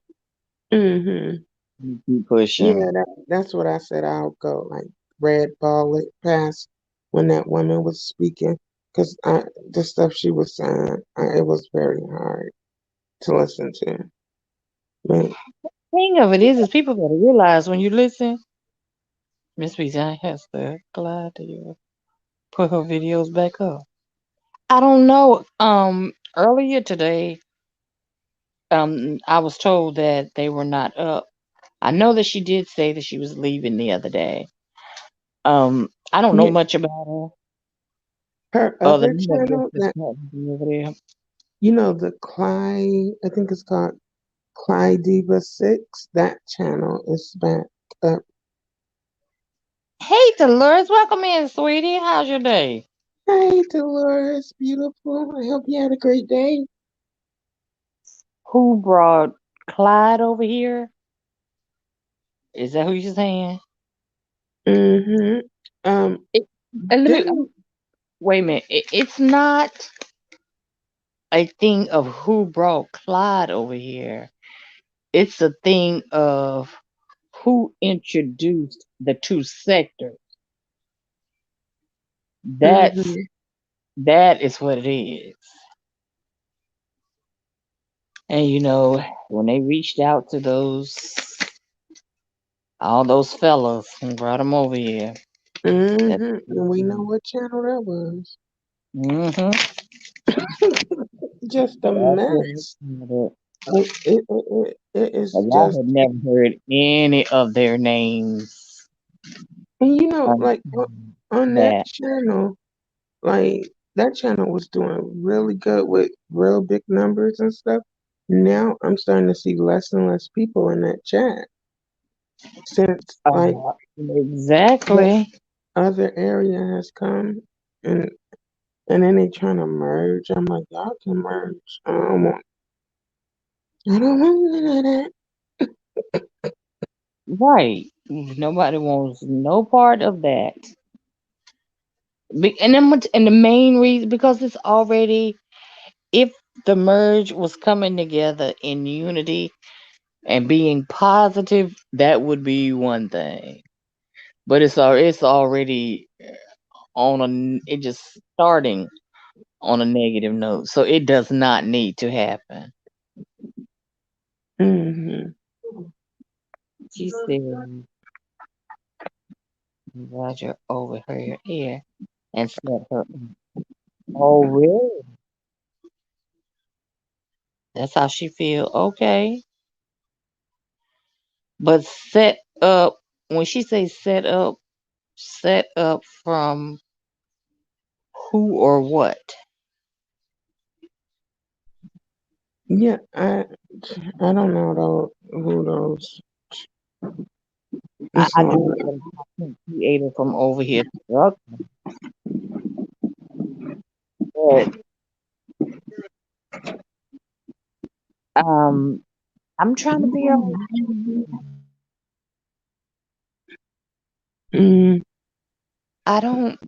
Mm-hmm. let me keep pushing. Yeah, that's what I said. I'll go like red ball it past when that woman was speaking because the stuff she was saying, it was very hard to listen to. But Thing of it is people gotta realize when you listen, Miss Bizanne has to glide to you. Put her videos back up. I don't know. Earlier today, I was told that they were not up. I know that she did say that she was leaving the other day. I don't know yeah, much about her her other other than I guess channel this that happened over there. the Clyde, I think it's called Clyde Diva 6. That channel is back up. Hey, Dolores, welcome in, sweetie. How's your day? Hey, Dolores, beautiful. I hope you had a great day. Who brought Clyde over here? Is that who you're saying? Mm-hmm. Um, It, and let me didn't wait a minute. It's not a thing of who brought Clyde over here. It's a thing of who introduced the two sectors. That's mm-hmm. that is what it is. And when they reached out to all those fellas and brought them over here. That's Mm-hmm. what And we know it what channel that was. is. Mm-hmm. Just a That's what it mess. is. It is Like, I just, had never heard any of their names. and Um, like on that that channel, like that channel was doing really good with real big numbers and stuff. Now I'm starting to see less and less people in that chat since like the exactly. other area has come and and then they trying to merge. I'm like, y'all can merge. I don't want none of that. Right. Nobody wants no part of that. And the main reason because it's already if the merge was coming together in unity and being positive, that would be one thing. But it's already it just starting on a negative note, so it does not need to happen. Hmm. She said, Roger over her ear and set her. Oh, really? That's how she feel. Okay, but set up when she say set up from who or what? Yeah, I don't know though who those. I It's a do lot. know that a content creator from over here, struck, but um, I'm trying to figure out. I don't.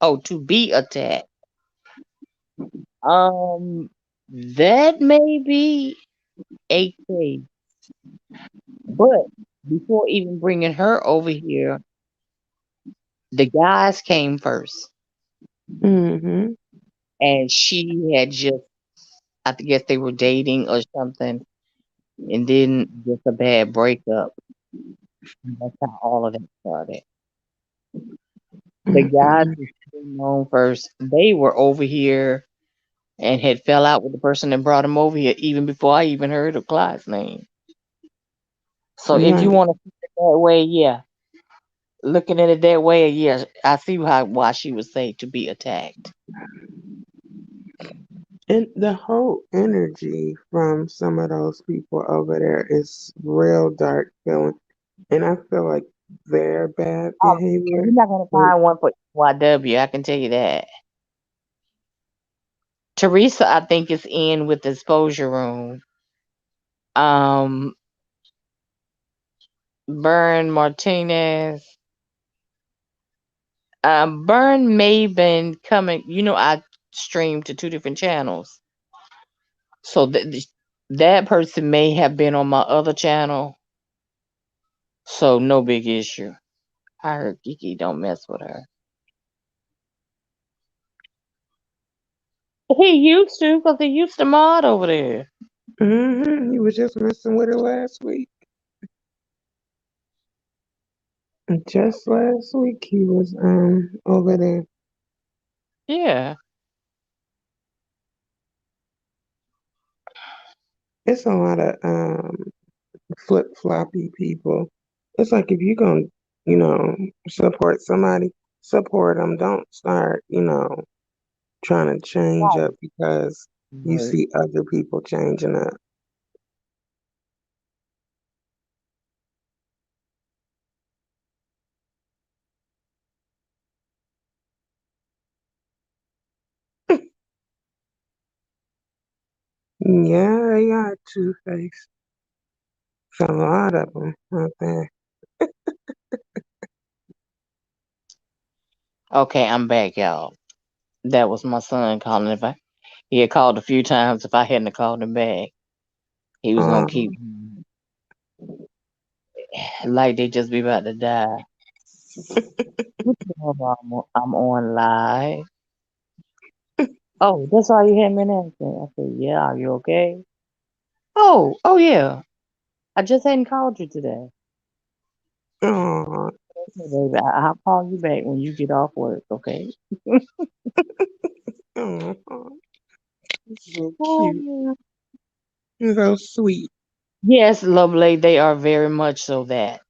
Oh, to be attacked. Um, that may be a case, but before even bringing her over here, the guys came first, Mm-hmm. and she had just, I guess they were dating or something, and then just a bad breakup. And that's how all of that started. The guys Mm-hmm. who came on first, they were over here and had fell out with the person that brought him over here even before I even heard of Clyde's name. So if you Right. want to see it that way, yeah. Looking at it that way, yeah, I see why she would say to be attacked. And the whole energy from some of those people over there is real dark feeling. And I feel like their bad You're behavior. not gonna Like, find one for YW, I can tell you that. Teresa, I think, is in with the exposure room. Um, Burn Martinez. Burn may been coming. I streamed to two different channels, so that person may have been on my other channel. So no big issue. I heard Kiki don't mess with her. He used to, because he used to mod over there. he was just messing with her last week. Just last week he was over there. Yeah. It's a lot of flip floppy people. It's like if you're gonna, support somebody, support them. Don't start, trying to change Right. up because you Right. see other people changing up. Yeah, they got two face. It's a lot of them out there. Okay, I'm back, y'all. That was my son calling. If he had called a few times, if I hadn't have called him back, he was gonna keep Um, like they just be about to die. I'm on live. Oh, that's all you had me in answer. I said, yeah. Are you okay? Oh yeah. I just hadn't called you today. oh, Okay, baby. I'll call you back when you get off work. Okay. oh, so cute. Oh, So sweet. yes, lovely. They are very much so that.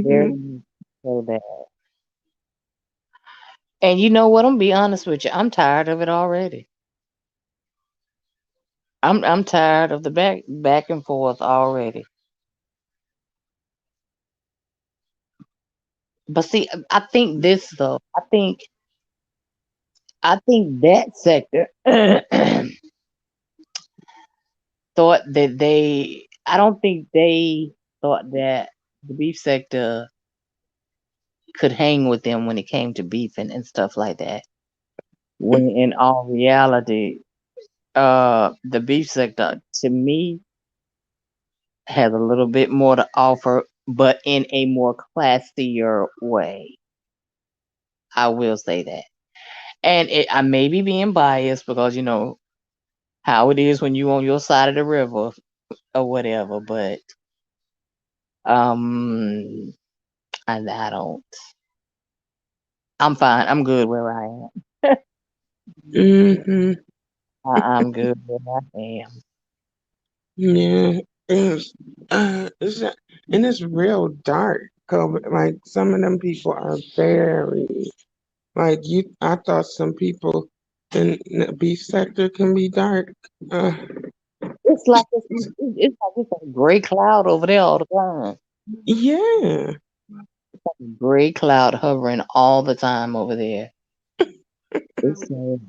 Very Mm-hmm. much so that. And you know what? I'm gonna be honest with you. I'm tired of it already. I'm tired of the back and forth already. But see, I think this though. I think that sector thought that they. I don't think they thought that the beef sector could hang with them when it came to beefing and stuff like that. When in all reality, the beef sector to me has a little bit more to offer, but in a more classier way. I will say that. And I may be being biased because how it is when you on your side of the river or whatever, but um I don't. I'm fine. I'm good where I am. Mm-hmm. I'm good where I am. Yeah. It's, and it's real dark. Like some of them people are very like you. I thought some people in the beef sector can be dark. Uh, It's like it's like it's a gray cloud over there all the time. yeah. Gray cloud hovering all the time over there. It's sad.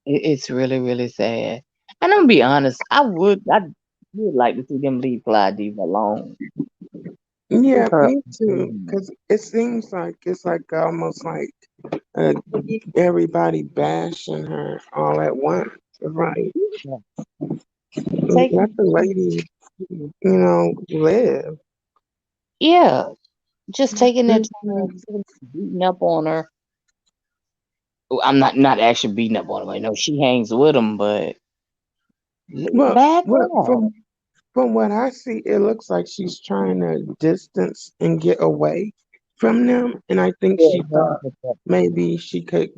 It's really, really sad. And I'm gonna be honest, I would like to see them leave Clyde Diva alone. Yeah, Her. me too. Because it seems like it's like almost like uh, everybody bashing her all at once. Right. Let Taking the lady, live. yeah, just taking their Mhm. time, beating up on her. Oh, I'm not actually beating up on her. I know she hangs with him, but Well, back well, off. from what I see, it looks like she's trying to distance and get away from them. And I think Yeah, she thought maybe she could,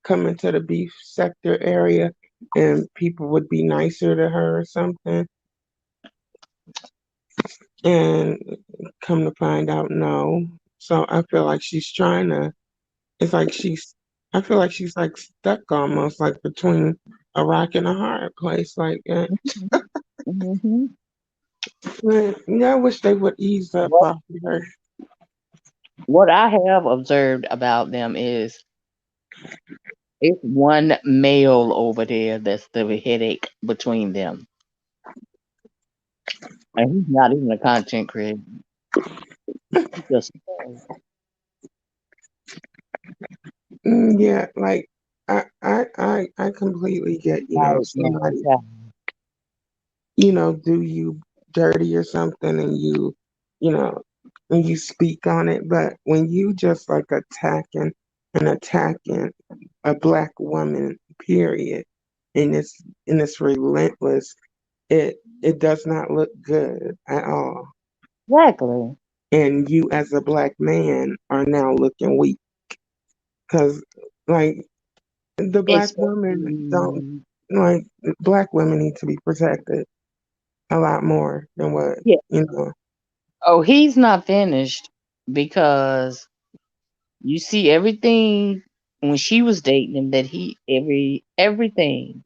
come into the beef sector area and people would be nicer to her or something. And come to find out, no. So I feel like she's trying to, it's like I feel like she's like stuck almost like between a rock and a hard place. Like, hmm yeah, I wish they would ease up What off of her. what I have observed about them is it's one male over there that's the headache between them, and he's not even a content creator. He's just Yeah, like I completely get, married man. somebody, do you dirty or something and you know, and you speak on it, but when you just like attacking a black woman, period, and it's relentless, it does not look good at all. Exactly. And you as a black man are now looking weak because like the black women don't Especially, like black women need to be protected a lot more than what yeah. you know. Oh, he's not finished because you see everything when she was dating him that everything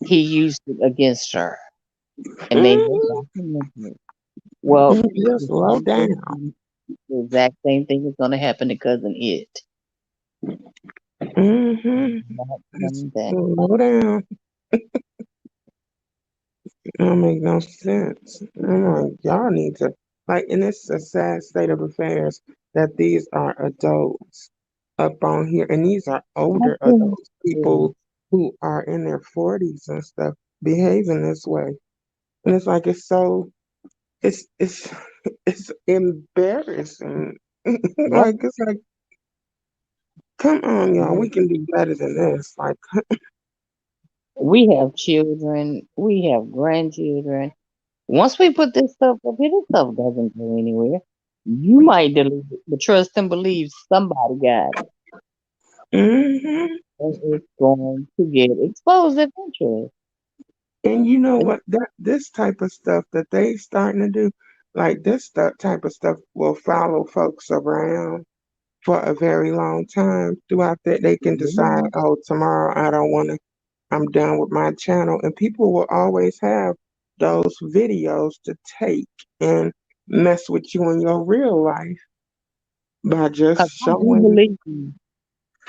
he used it against her and made her Mhm. documentary. Well, Just the slow same down. thing, the exact same thing is going to happen to cousin It. Hmm. Not Just coming back. slow down. It don't make no sense. I'm like, y'all need to and it's a sad state of affairs that these are adults up on here, and these are older Nothing. adults, people who are in their 40s and stuff, behaving this way. And it's like it's it's embarrassing. Yep. It's like, come on, y'all, we can do better than this. Like, We have children. We have grandchildren. Once we put this stuff up here, this stuff doesn't go anywhere. You might delete it, but trust and believe somebody got it. hmm And it's going to get exposed eventually. and you know And what? This type of stuff that they starting to do, like this type of stuff will follow folks around for a very long time. Throughout that, they can decide, yeah, oh, tomorrow I don't want to. I'm done with my channel, and people will always have those videos to take and mess with you in your real life by just 'cause I do showing. believe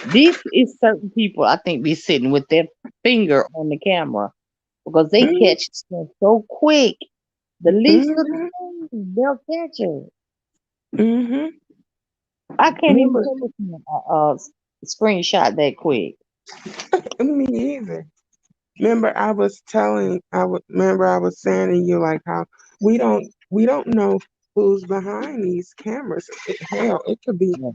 this is certain people I think be sitting with their finger on the camera because they Mm-hmm, catch stuff so quick. The least little mm-hmm, thing, they'll catch it. mm-hmm. I can't even Remember, tell if screenshot that quick. me either. Remember, I was saying to you like how we don't know who's behind these cameras. Hell, it could be Yeah,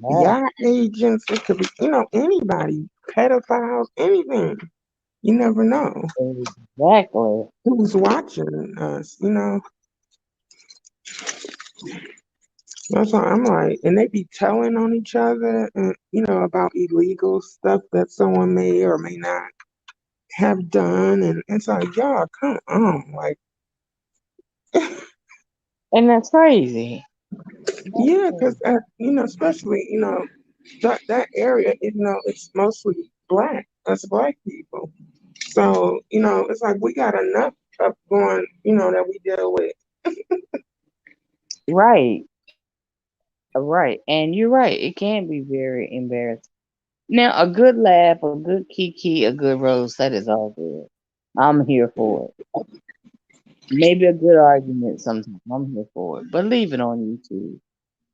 yeah, FBI agents, it could be, anybody, pedophiles, anything. You never know exactly. who's watching us. That's why I'm like, and they be telling on each other, and about illegal stuff that someone may or may not have done, and it's like, y'all, come on, like, And that's crazy. That's yeah, because crazy. especially that area, it's mostly black, us black people. So it's like we got enough up going, that we deal with. Right, right. And you're right. It can be very embarrassing. Now, a good laugh, a good kiki, a good roast, that is all good. I'm here for it. Maybe a good argument sometimes. I'm here for it. But leave it on YouTube.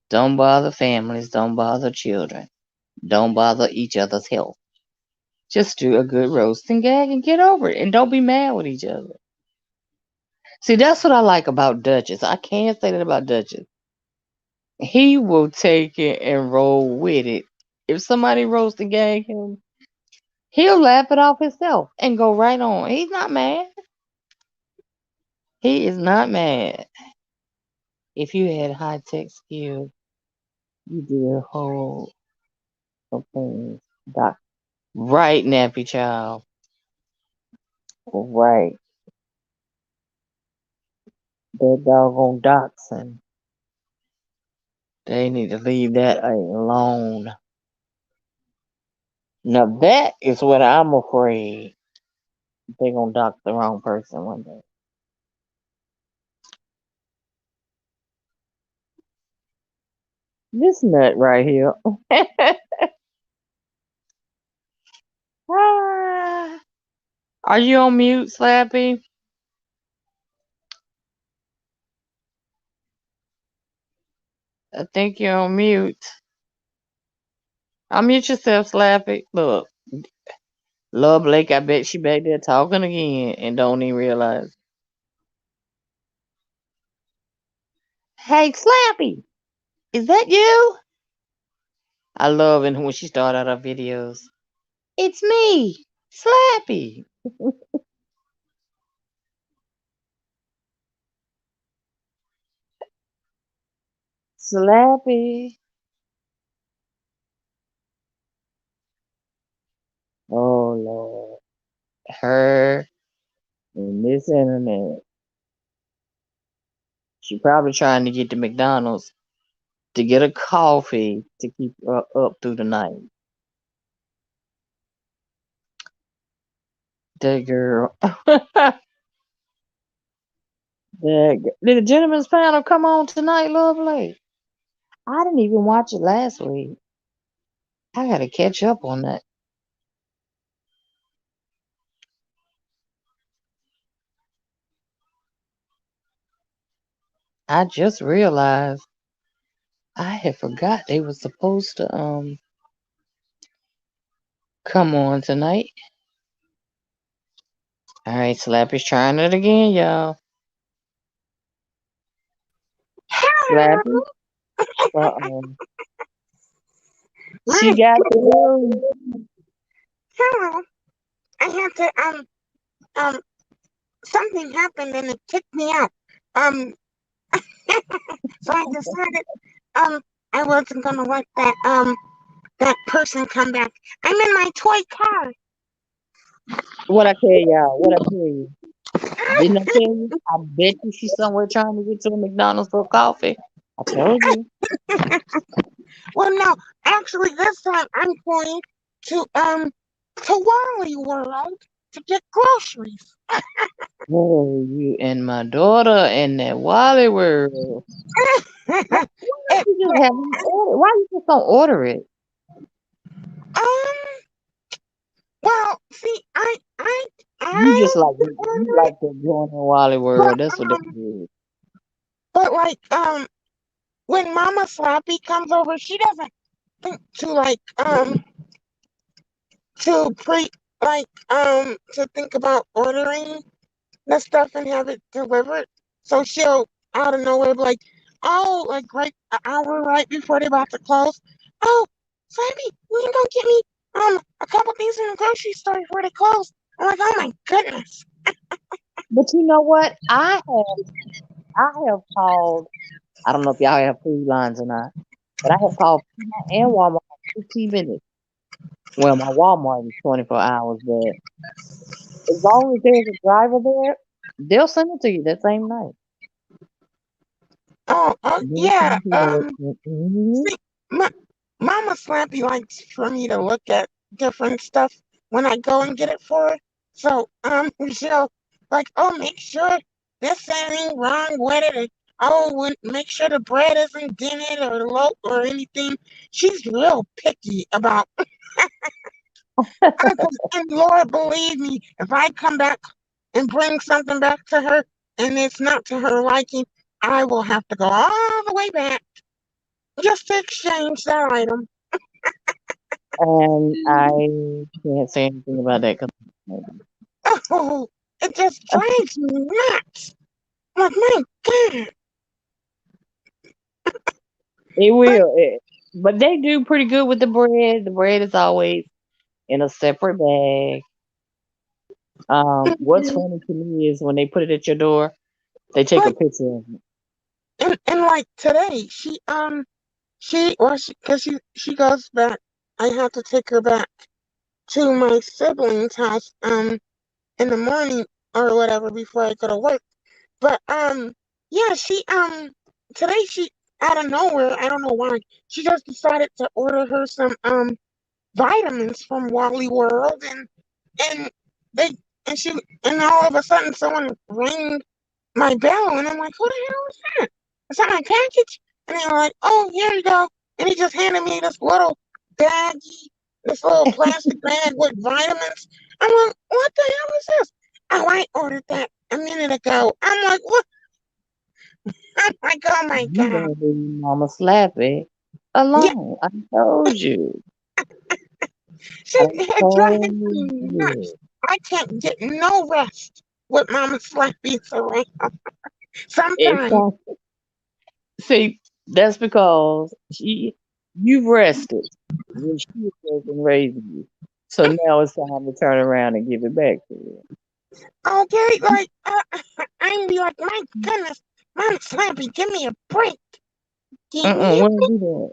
Don't bother families. Don't bother children. Don't bother each other's health. Just do a good roast and gag and get over it. And don't be mad with each other. See, that's what I like about Duchess. I can't say that about Duchess. He will take it and roll with it. If somebody roast and gag him, he'll laugh it off himself and go right on. He's not mad. He is not mad. If you had high tech skills, you did a whole of things. Doc. Right, nappy child. Right. That doggone dachshund. They need to leave that alone. Now that is what I'm afraid. They're gonna dox the wrong person one day. This nut right here. Ah. Are you on mute, Slappy? I think you're on mute. Unmute yourself, Slappy. Look, Love Blake, I bet she back there talking again and don't even realize. Hey, Slappy, is that you? I love it when she start out her videos. It's me, Slappy. Slappy. Oh Lord, her and this internet. She probably trying to get to McDonald's to get a coffee to keep her up through the night. That girl. Did the Gentleman's Panel come on tonight, Lovely? I didn't even watch it last week. I gotta catch up on that. I just realized I had forgot they were supposed to come on tonight. All right, Slappy's trying it again, y'all. Slappy. Uh-oh. She got the room. Hello. I had to something happened and it kicked me out. So I decided I wasn't gonna let that person come back. I'm in my toy car. What I tell y'all? What I tell you? Didn't I tell you? I bet you she's somewhere trying to get to a McDonald's for coffee. I told you. Well, no, actually, this time I'm going to Wally World to get groceries. Oh, you and my daughter and that Wally World. Why It- you just haven't ordered? Why you just don't order it? um, well, see, You just like did you order it, like to join the Wally but World. That's what it is. like when Mama Slappy comes over, she doesn't think to to pre to think about ordering the stuff and have it delivered. So she'll out of nowhere be like, oh, like right an hour right before they're about to close. Oh, Slappy, you can go get me a couple things in the grocery store before they close. I'm like, oh my goodness. But you know what? I have called. I don't know if y'all have food lines or not, but I have called Peanut and Walmart 15 minutes. Well, my Walmart is 24 hours, but as long as there's a driver there, they'll send it to you that same night. Oh, They'll yeah. send it to you. Mhm. See, Mama Slappy likes for me to look at different stuff when I go and get it for her. So, she'll like, oh, make sure this ain't wrong with it. Or, oh, make sure the bread isn't dented or low or anything. She's real picky about. And Lord, believe me, if I come back and bring something back to her and it's not to her liking, I will have to go all the way back just to exchange that item. And I can't say anything about that because Oh, it just drives me nuts. Like, my God. it But will. But they do pretty good with the bread. The bread is always in a separate bag. What's mhm, funny to me is when they put it at your door, they take a like, picture of it. and like today, cause she goes back. I have to take her back to my siblings' house, in the morning or whatever before I go to work. But, yeah, today out of nowhere, I don't know why, she just decided to order her some, vitamins from Wally World, and they, and she, and all of a sudden someone rang my bell, and I'm like, who the hell is that? Is that my package? And they're like, oh, here you go. And he just handed me this little baggie, this little plastic bag with vitamins. I'm like, what the hell is this? Oh, I ordered that a minute ago. I'm like, what? I'm like, oh my You God. gonna leave Mama Slappy Yeah, alone. I told you. I it drives told me nuts. you. I can't get no rest with Mama Slappy's around. It's Sometimes, gonna see. That's because you've rested when she was raising you. So now it's time to turn around and give it back to you. okay, like, I'm be like, my goodness, Mama Slappy, give me a break. Give me We a don't do that.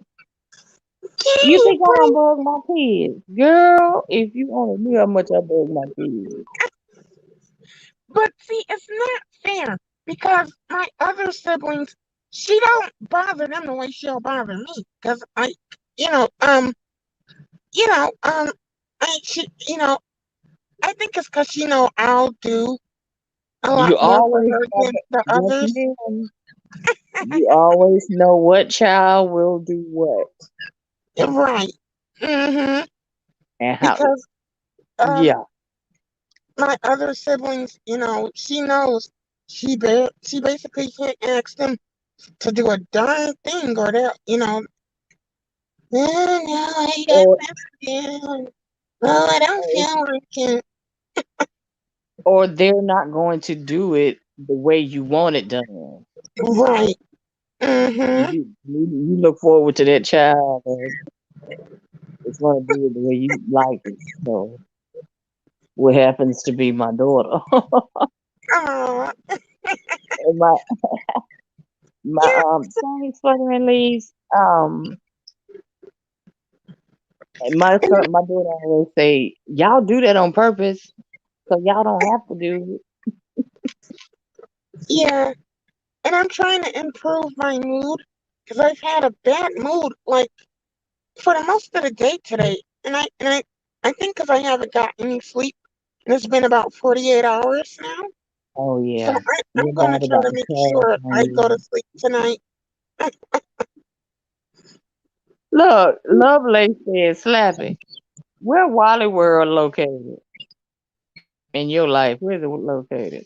give You me a think I don't break. bug my kids, girl? If you only knew how much I bug my kids. But see, it's not fair because my other siblings, she don't bother them the way she'll bother me. Cause you know, um, you know, um, she, I think it's cause I'll do a You lot more for always, her than the yes, others. ma'am. You always know what child will do what Right. Mm-hmm. and how. Because um, Yeah. my other siblings, she knows she basically can't ask them to do a darn thing or oh, no, I got Or this feeling. Oh, I don't or feel like it. or they're not going to do it the way you want it done. Right. Mm-hmm. You look forward to that child and it's going to do it the way you like it. So what happens to be my daughter? Oh, And my yeah. thanks for the release. And my daughter always say, y'all do that on purpose, so y'all don't have to do Yeah. And I'm trying to improve my mood because I've had a bad mood like for the most of the day today. And I think because I haven't got any sleep, and it's been about 48 hours now. Oh So yeah, I'm your gonna body try got to the make crash sure on I go to you. sleep tonight. Look, Lovelace said, Slappy, where Wally World located in your life? Where's it located?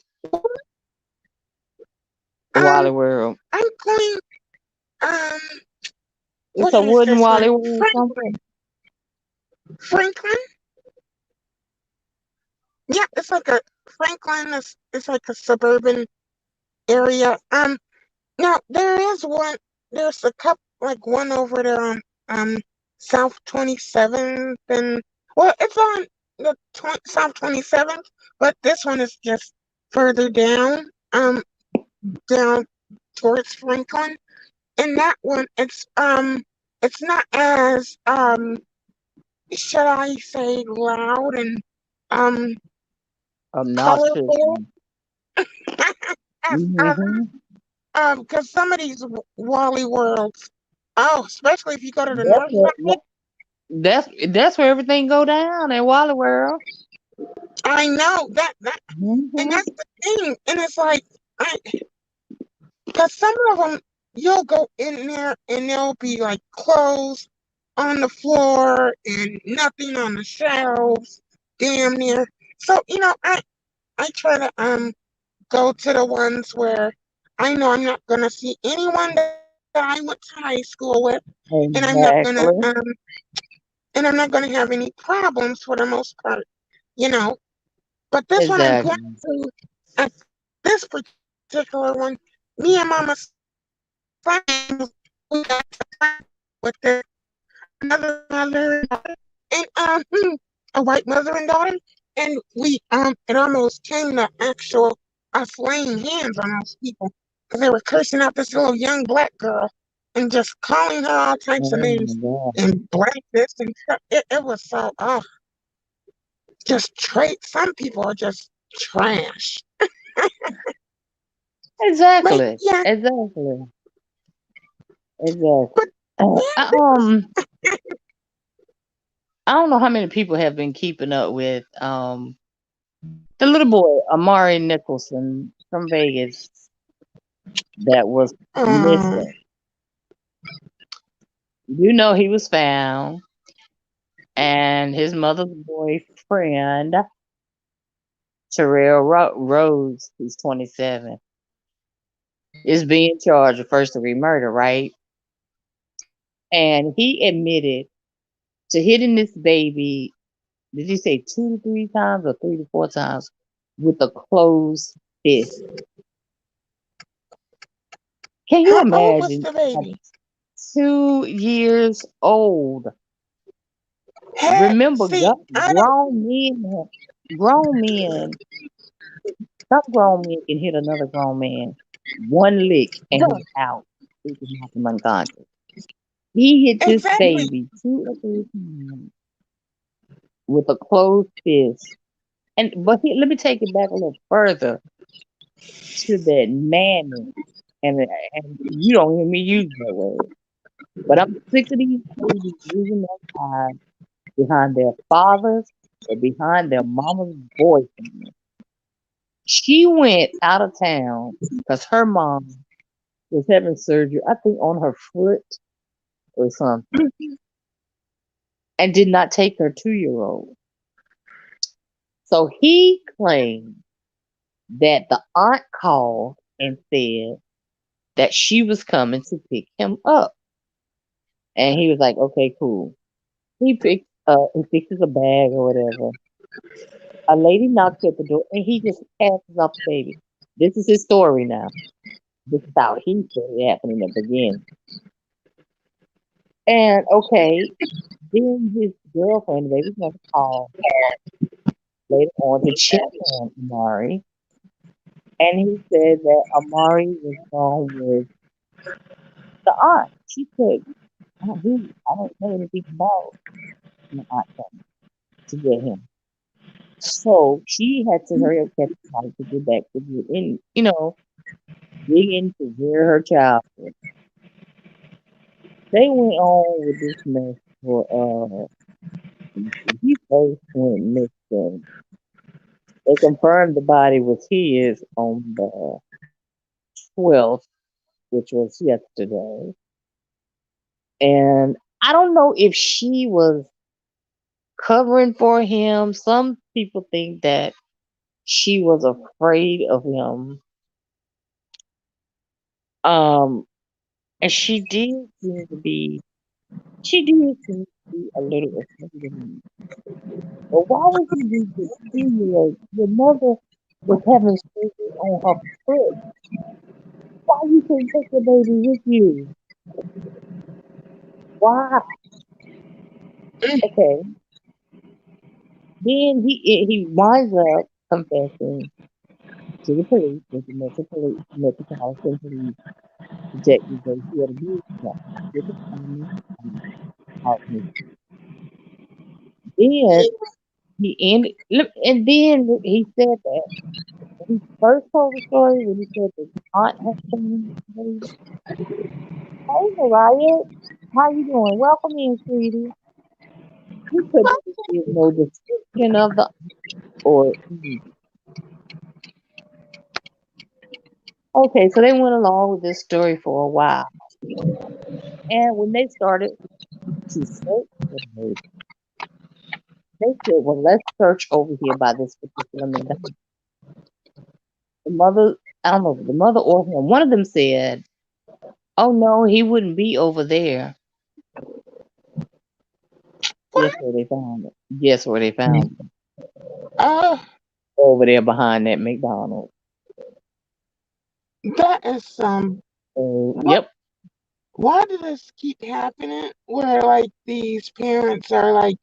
Wally Um, World. I'm going. Um, It's what a is wooden this one? Wally World something. Franklin. Yeah, it's like a Franklin. It's like a suburban area. Now there is one. There's a couple, like one over there on South 27th, and well, it's on the South 27th, but this one is just further down towards Franklin, and that one it's not as should I say loud and um Obnoxious. colorful as Mm-hmm. because some of these Wally worlds, oh, especially if you go to the That's north what. side, That's where everything go down at Wally World. I know that, and Mm-hmm. that's the thing, and it's like because some of them you'll go in there and there'll be like clothes on the floor and nothing on the shelves, damn near. So I try to go to the ones where I know I'm not gonna see anyone that I went to high school with, and I'm not gonna Exactly. and I'm not gonna have any problems for the most part, you know. But this one I'm going Exactly. to, at this particular one, me and Mama Simon, we got to fight with their another mother and a white mother and daughter, and we it almost came to actual us laying hands on those people because they were cursing out this little young black girl and just calling her all types of Oh names my God. and black this and it was so just trait. Some people are just trash. But Exactly. yeah, Exactly. Exactly. but Uh, yeah, I don't know how many people have been keeping up with the little boy Amari Nicholson from Vegas that was um, missing. You know he was found, and his mother's boyfriend Terrell Rose, who's 27, is being charged with first-degree murder, right? And he admitted to hitting this baby. Did you say 2 to 3 times or 3 to 4 times with a closed fist? Can you how old was imagine? the At baby? 2 years old. Hey, Remember, see, I don't. grown men, some grown men can hit another grown man one lick and he's out. He can knock him unconscious. He hit this Exactly. baby 2 or 3 times with a closed fist. Let me take it back a little further to that manning. And you don't hear me use that word. But I'm sick of these babies losing their lives behind their fathers or behind their mama's boyfriend. She went out of town because her mom was having surgery, I think on her foot or something, and did not take her 2 year old. So he claimed that the aunt called and said that she was coming to pick him up. And he was like, okay, cool. He fixes a bag or whatever. A lady knocks at the door and he just passes off the baby. This is his story now. This is how he said it happened in the beginning. And okay, then his girlfriend, the baby's mother, called later on to check on Amari. And he said that Amari was gone with the aunt. She said, I don't know anything about the aunt coming to get him. So she had to hurry up, catch the flight to get back to get in, dig into where her child was. They went on with this mess for he first went missing. They confirmed the body was his on the 12th, which was yesterday. And I don't know if she was covering for him. Some people think that she was afraid of him. Um, and she did seem to be a little afraid of him. But why would you do this to you? Your mother was having surgery on her foot. Why you couldn't take the baby with you? Why? Okay. Then he winds up confessing to the police, with the Metropolitan Police detective that he had abused him with the family out in the- Then he ended, look, and then he said that when he first told the story, when he said that the aunt had come in, hey Mariah, how you doing? Welcome in, sweetie. He couldn't give no description of the or okay, so they went along with this story for a while. And when they started to search for the baby, they said, well, let's search over here by this particular McDonald's. The mother, I don't know, the mother or him, one of them said, "Oh no, he wouldn't be over there." Guess What? where they found it? Guess where they found it? Uh, Over there behind that McDonald's. that is what? Yep. Why does this keep happening? Where like these parents are like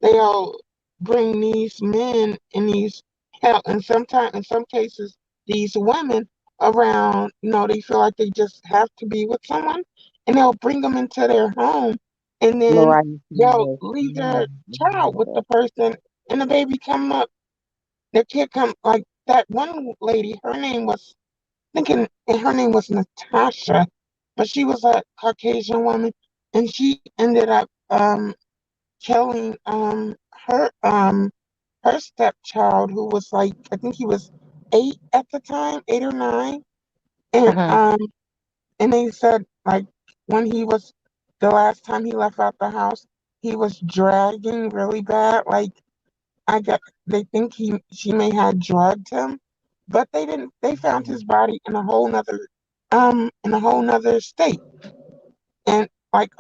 they'll bring these men and these hell, and sometimes in some cases these women around. They feel like they just have to be with someone, and they'll bring them into their home, and then Mariah they'll Carey. leave their child with the person, and the baby come up. The kid come like that one lady. Her name was thinking her name was Natasha, but she was a Caucasian woman, and she ended up killing her stepchild, who was like, I think he was 8 at the time, 8 or 9, and Uh-huh. they said like when he was the last time he left out the house, he was dragging really bad, like I got they think she may have drugged him, but they didn't. They found his body in a whole nother state, and like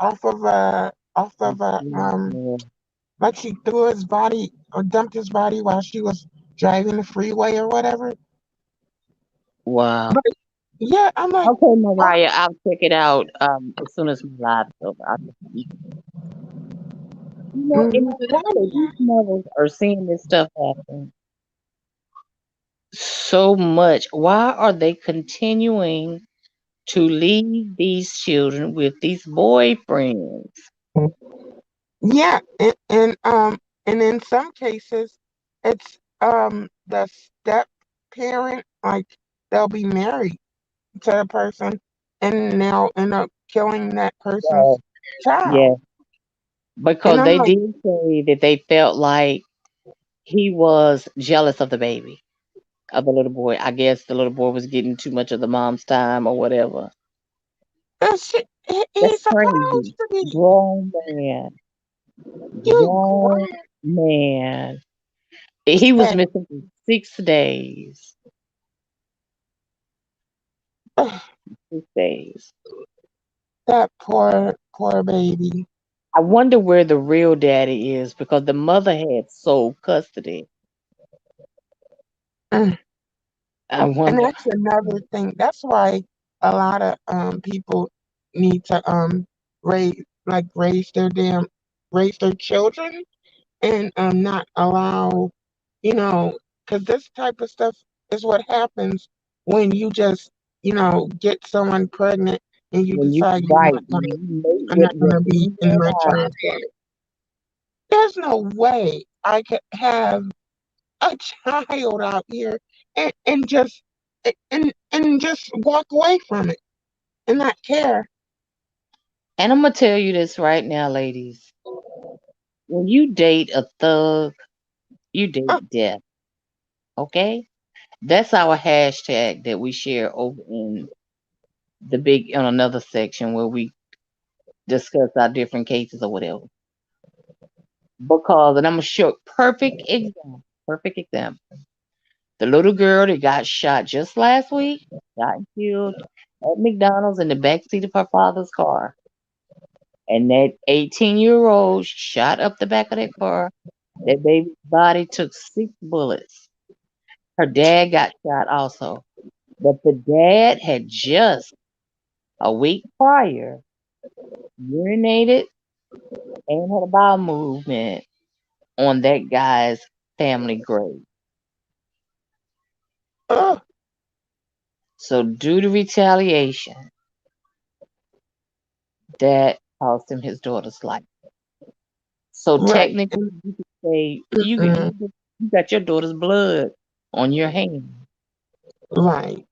like she threw his body or dumped his body while she was driving the freeway or whatever. Wow. But yeah, I'm like, Okay, oh, Mariah, I'll check it out as soon as my live is over. And mm, it's sad these mothers are seeing this stuff happen so much. Why are they continuing to leave these children with these boyfriends? yeah, and in some cases, it's the step parent, like they'll be married to the person and they'll end up killing that person's Yeah, child. yeah, And because I'm they like, did say that they felt like he was jealous of the baby, of the little boy. I guess the little boy was getting too much of the mom's time or whatever. He's That's supposed crazy. to be. Grown man, You grown grown. man. He was Hey, missing for 6 days. ugh, 6 days. that poor baby. I wonder where the real daddy is because the mother had sole custody. Mm. I And wonder. that's another thing. That's why a lot of people need to raise their children and not allow, you know, because this type of stuff is what happens when you just, get someone pregnant and you When you decide right, when you mate I'm not with your gonna be in female my body, child's life. There's no way I could have a child out here and just walk away from it and not care. and I'm gonna tell you this right now, ladies. When you date a thug, you Uh, date death. Okay, that's our hashtag that we share over in on another section where we discuss our different cases or whatever. Because, and I'm gonna show perfect example. Perfect example. The little girl that got shot just last week, got killed at McDonald's in the backseat of her father's car. And that 18-year-old shot up the back of that car. That baby's body took 6 bullets. Her dad got shot also. But the dad had just a week prior urinated and had a bowel movement on that guy's family grave. uh, So due to retaliation, that cost him his daughter's life. So right. technically, you could say Mm-mm, you got your daughter's blood on your hand right.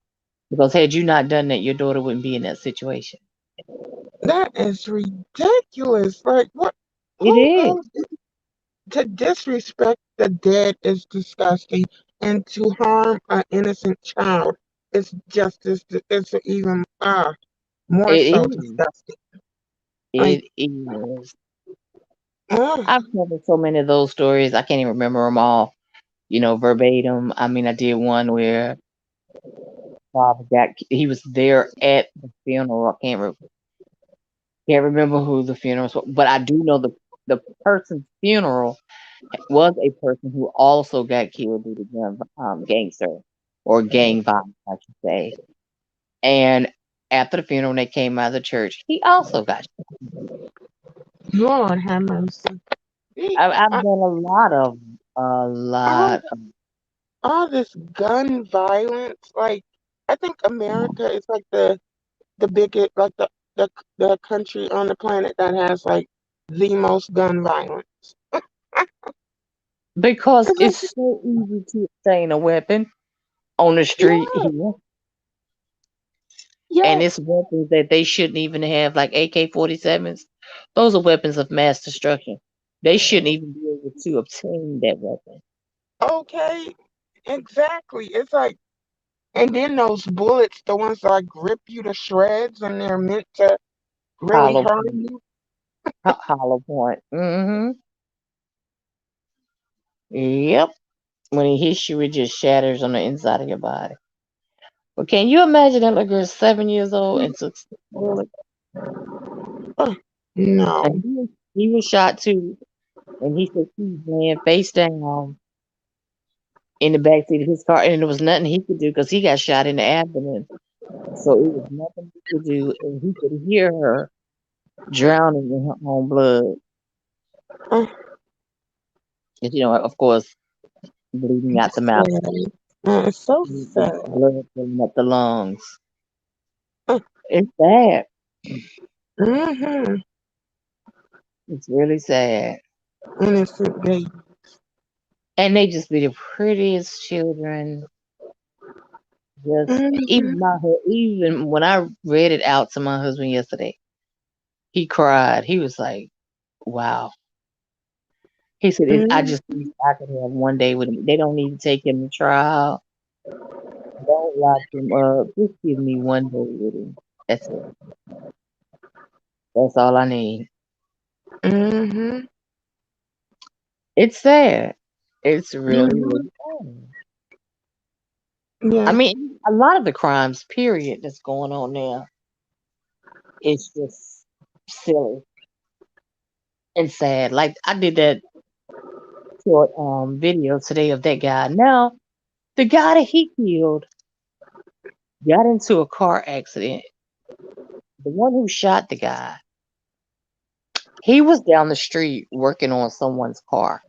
because had you not done that, your daughter wouldn't be in that situation. That is ridiculous. Like what? It Who is. goes to disrespect the dead is disgusting, and to harm an innocent child is just as it's even more It so is. disgusting. Like, It is. uh, I've covered so many of those stories. I can't even remember them all, verbatim. I mean, I did one where father he was there at the funeral. I can't remember who the funeral was, but I do know the person's funeral was a person who also got killed due to gangster or gang violence, I should say. And after the funeral, when they came out of the church, he also got shot. Lord have mercy. See, I've I, done a all, lot of all this gun violence, like I think America is like the biggest, like the country on the planet that has like the most gun violence. because 'Cause, like, it's so easy to obtain a weapon on the street yeah, here, and yes, it's weapons that they shouldn't even have, like AK-47s. Those are weapons of mass destruction. They shouldn't even be able to obtain that weapon. okay, exactly. It's like, and then those bullets, the ones that like rip you to shreds, and they're meant to really Hollow hurt point. you. Hollow point. Yep. When it hits you, it just shatters on the inside of your body. But can you imagine that little girl 7 years old and took 6 bullets? No. And he was shot too. And he said he was laying face down in the backseat of his car, and there was nothing he could do because he got shot in the abdomen. So it was nothing he could do, and he could hear her drowning in her own blood. Uh, And, of course, bleeding out the mouth, sad. It's so sad. blood filling up the lungs. Uh, It's sad. mm-hmm. It's really sad. Innocent baby. And they just be the prettiest children. Just Mm-hmm. even when I read it out to my husband yesterday, he cried. He was like, "Wow." He said, "I Mm-hmm. just wish I could have one day with him. They don't need to take him to trial. Don't lock him up. Just give me one day with him. That's it. That's all I need." Mm-hmm. It's sad. It's really, Mm-hmm. really sad. I Yes. mean, a lot of the crimes, period, that's going on now, it's just silly and sad. Like I did that short video today of that guy. Now, the guy that he killed got into a car accident. The one who shot the guy, he was down the street working on someone's car.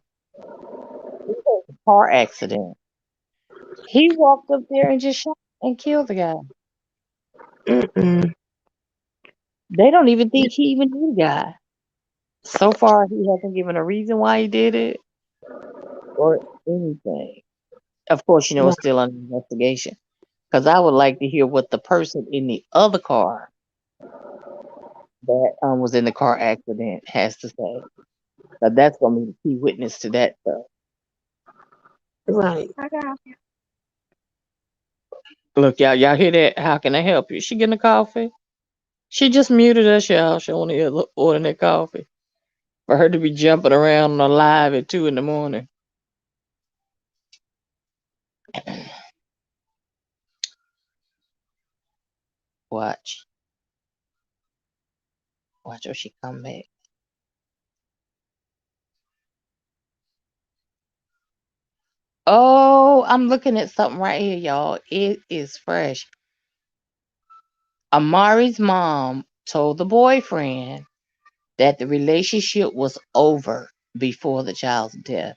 He had a car accident. He walked up there and just shot and killed the guy. Mm-mm. They don't even think he even knew the guy. So far, he hasn't given a reason why he did it or anything. Of course, Right. it's still under investigation. Because I would like to hear what the person in the other car that was in the car accident has to say. But that's going to be the key witness to that stuff. Right. Look, y'all hear that? How can I help you? She getting a coffee? She just muted us, y'all. She want to order that coffee. For her to be jumping around on live at 2 in the morning. Watch. Watch her she come back. Oh, I'm looking at something right here, y'all. It is fresh. Amari's mom told the boyfriend that the relationship was over before the child's death.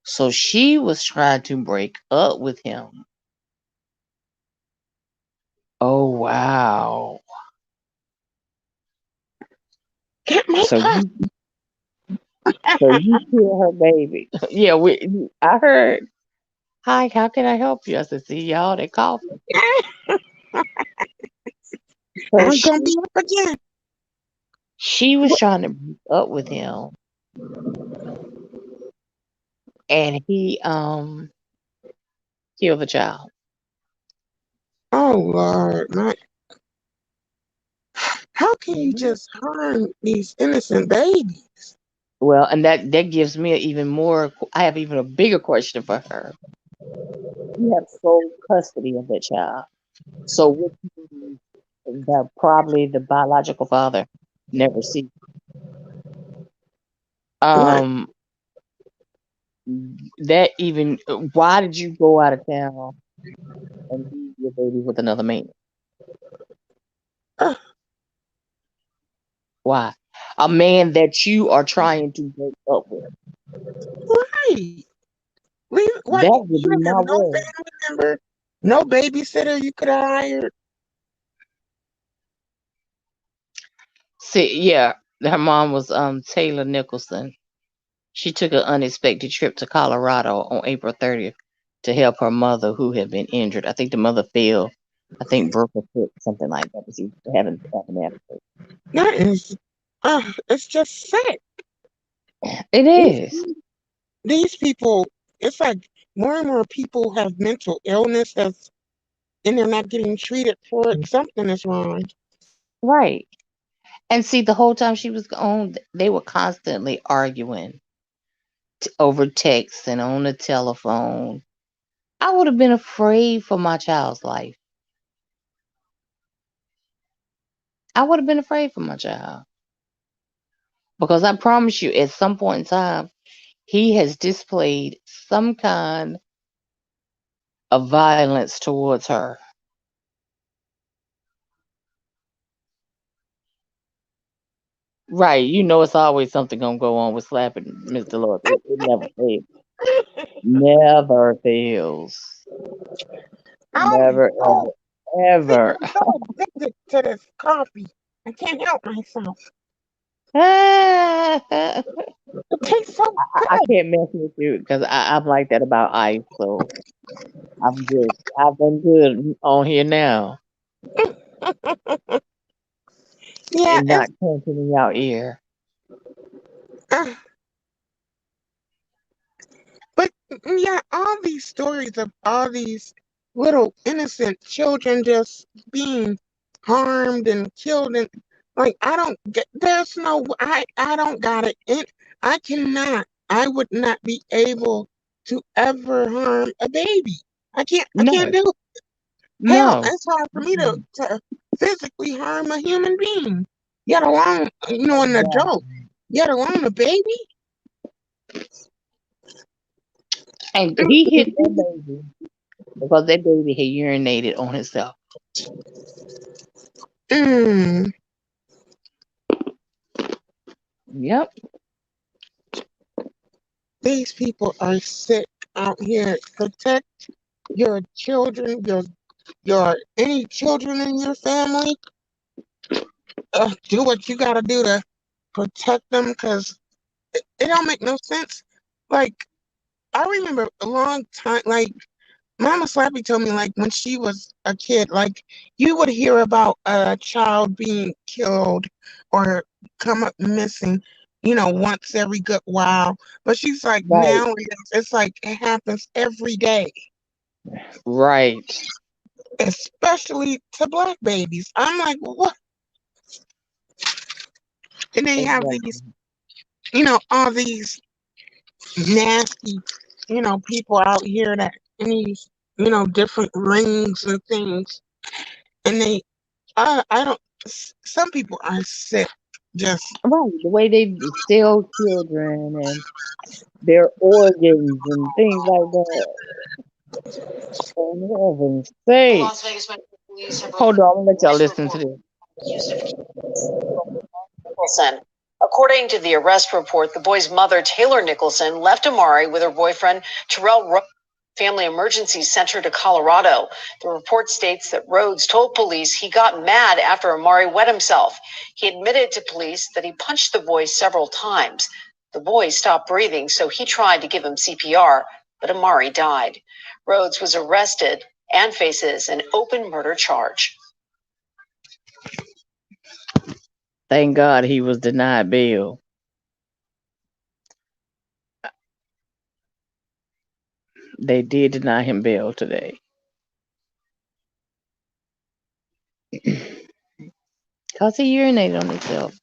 So she was trying to break up with him. Oh, wow. Get my So cup. you, so you killed her baby. Yeah, I heard. Hi, how can I help you? I said, see y'all, they coughing. So I'm gonna be up again. she was trying to break up with him, and he killed the child. Oh Lord, how can you Mhm. just harm these innocent babies? Well, and that gives me even more. I have even a bigger question for her. you have sole custody of that child. So what means that probably the biological father never sees. Right. Um, that even why did you go out of town and leave your baby with another man? Uh, Why? A man that you are trying to break up with. right. What? That You would be didn't have my no word. family member, no babysitter you could have hired. See, yeah, her mom was Taylor Nicholson. She took an unexpected trip to Colorado on April 30th to help her mother who had been injured. I think the mother fell. I think broke her foot, something like that. But she haven't happened after. That is, it's just sick. It These, is. these people, it's like more and more people have mental illness and they're not getting treated for it. Something is wrong. Right. And see, the whole time she was gone, they were constantly arguing over text and on the telephone. I would have been afraid for my child's life. I would have been afraid for my child. Because I promise you, at some point in time, he has displayed some kind of violence towards her. Right. You know, it's always something going to go on with slapping Mr. Lord. It never fails. Never fails. I'm Never, oh, ever, see, ever. I'm so addicted to this coffee. I can't help myself. I It tastes so good. can't mess with you because I'm like that about ice. So I'm good. I've been good on here now Yeah, and it's not canceling in your ear. uh, but yeah, all these stories of all these little innocent children just being harmed and killed and like I don't get there's no I don't got it. I cannot. I would not be able to ever harm a baby. I can't No, do it. Hell, no. it's hard for me Mm-mm. to physically harm a human being, let alone, an adult, Exactly. let alone a baby. And he hit that baby because that baby had urinated on himself. Mm, Yep. these people are sick out here. Protect your children, your any children in your family. Do what you gotta do to protect them, because it don't make no sense. Like I remember a long time, like Mama Slappy told me, like when she was a kid, like you would hear about a child being killed or come up missing, once every good while. But she's like, Right. now it's like it happens every day, Right. especially to black babies. I'm like, what? And they have these, Exactly. all these nasty, people out here that in these, different rings and things. And I don't, some people are sick. Just, Right. The way they steal children and their organs and things like that. For heaven's sake. Las Vegas Metro Police have Hold on, I'm gonna let y'all released a listen to report this. accused of Nicholson. According to the arrest report, the boy's mother, Taylor Nicholson, left Amari with her boyfriend, Terrell Rhodes, Family Emergency Center to Colorado. The report states that Rhodes told police he got mad after Amari wet himself. He admitted to police that he punched the boy several times. The boy stopped breathing, so he tried to give him CPR, but Amari died. Rhodes was arrested and faces an open murder charge. Thank God he was denied bail. They did deny him bail today. Because he urinated on himself.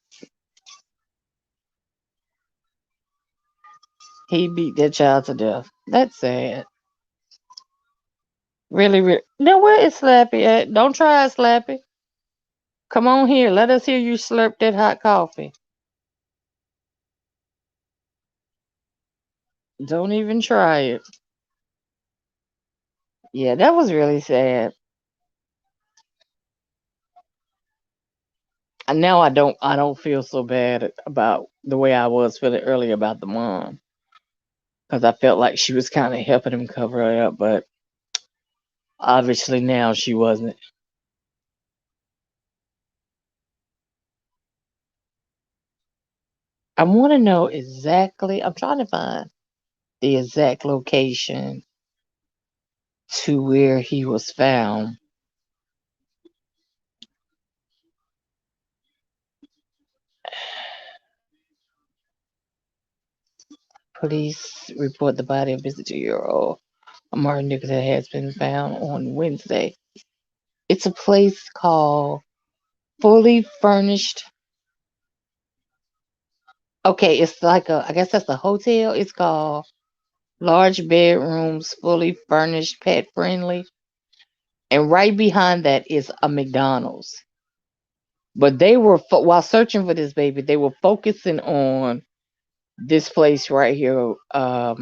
He beat that child to death. That's sad. Really, really. Now, where is Slappy at? Don't try it, Slappy. Come on here. Let us hear you slurp that hot coffee. Don't even try it. Yeah, that was really sad. And now I don't feel so bad about the way I was feeling earlier about the mom, because I felt like she was kind of helping him cover it up, but obviously now she wasn't. I want to know exactly. I'm trying to find the exact location to where he was found. Police report the body of 52-year-old Amari Nicholson has been found on Wednesday. It's a place called Fully Furnished. Okay, it's like I guess that's a hotel. It's called Large Bedrooms, Fully Furnished, Pet Friendly. And right behind that is a McDonald's. But they were, while searching for this baby, they were focusing on this place right here. I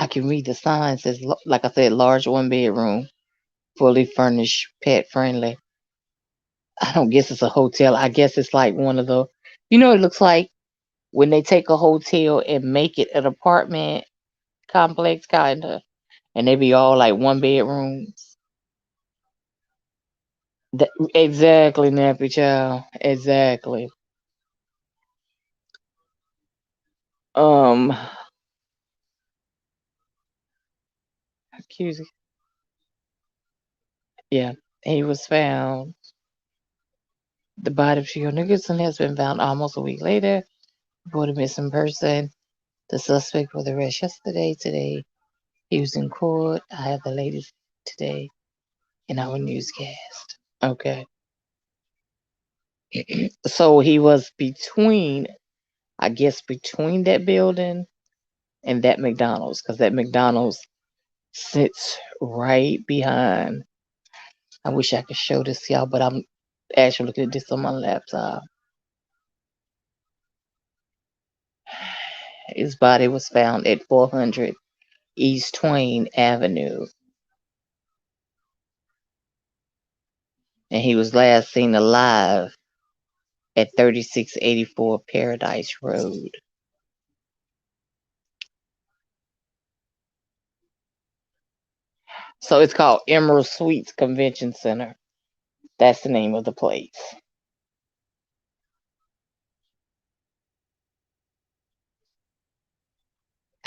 can read the sign. It says, like I said, large 1 bedroom, fully furnished, pet friendly. I don't guess it's a hotel. I guess it's like one of the, it looks like when they take a hotel and make it an apartment complex kind of, and they be all like 1 bedrooms. Exactly, Nappy Child. Exactly. Um, excuse me. Yeah, he was found. The body of Sheila Nicholson has been found almost a week later. Reported missing person. The suspect was arrested yesterday. Today, he was in court. I have the latest today in our newscast. Okay. So he was between, I guess, between that building and that McDonald's, because that McDonald's sits right behind. I wish I could show this to y'all, but I'm actually looking at this on my laptop. His body was found at 400 East Twain Avenue, and he was last seen alive at 3684 Paradise Road. So it's called Emerald Suites Convention Center. That's the name of the place.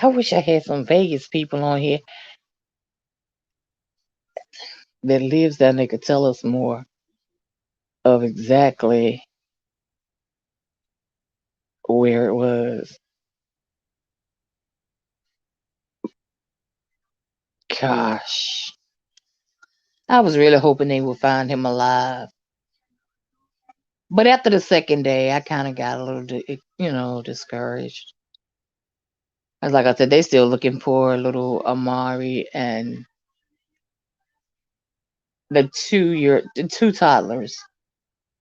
I wish I had some Vegas people on here that lives down there could tell us more of exactly where it was. Gosh. I was really hoping they would find him alive. But after the second day, I kind of got a little, discouraged. As like I said, they still looking for little Amari and the 2 toddlers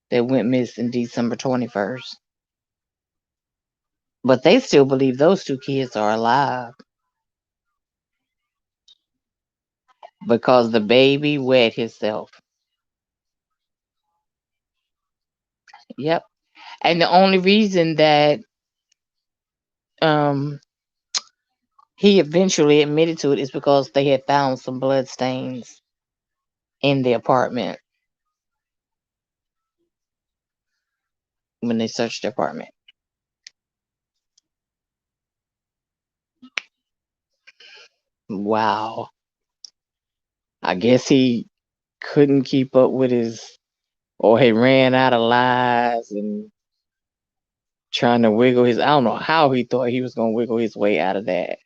that went missing December 21st. But they still believe those 2 kids are alive because the baby wet himself. Yep. And the only reason that um he eventually admitted to it is because they had found some blood stains in the apartment when they searched the apartment. Wow. I guess he couldn't keep up with or he ran out of lies and trying to wiggle I don't know how he thought he was going to wiggle his way out of that.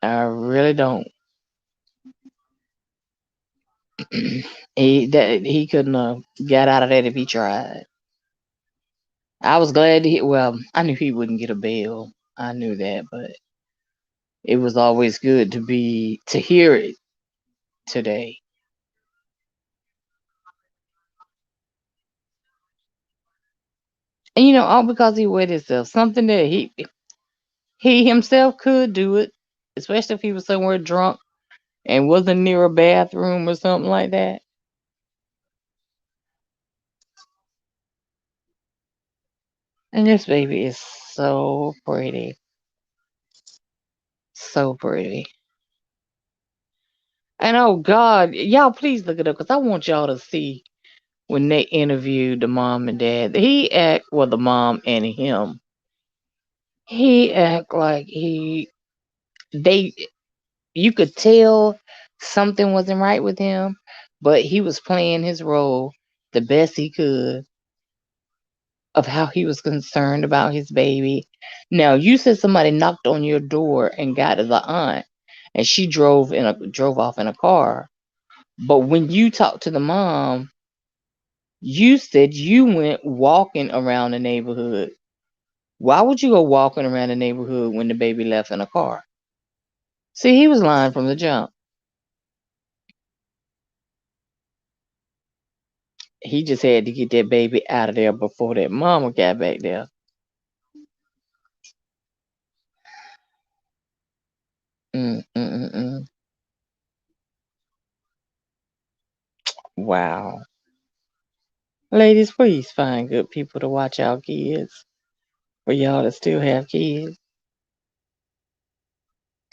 I really don't. He couldn't have got out of that if he tried. I was glad to hear. Well, I knew he wouldn't get a bail. I knew that, but it was always good to hear it today. And all because he wet himself. Something that he himself could do it, especially if he was somewhere drunk and wasn't near a bathroom or something like that. And this baby is so pretty. So pretty. And oh God, y'all please look it up because I want y'all to see when they interviewed the mom and dad. The mom and him. He act like they, you could tell something wasn't right with him, but he was playing his role the best he could of how he was concerned about his baby. Now, you said somebody knocked on your door and got to the aunt, and she drove off in a car. But when you talked to the mom, you said you went walking around the neighborhood. Why would you go walking around the neighborhood when the baby left in a car? See, he was lying from the jump. He just had to get that baby out of there before that mama got back there. Mm, mm, mm, mm. Wow. Ladies, please find good people to watch our kids. For y'all that still have kids.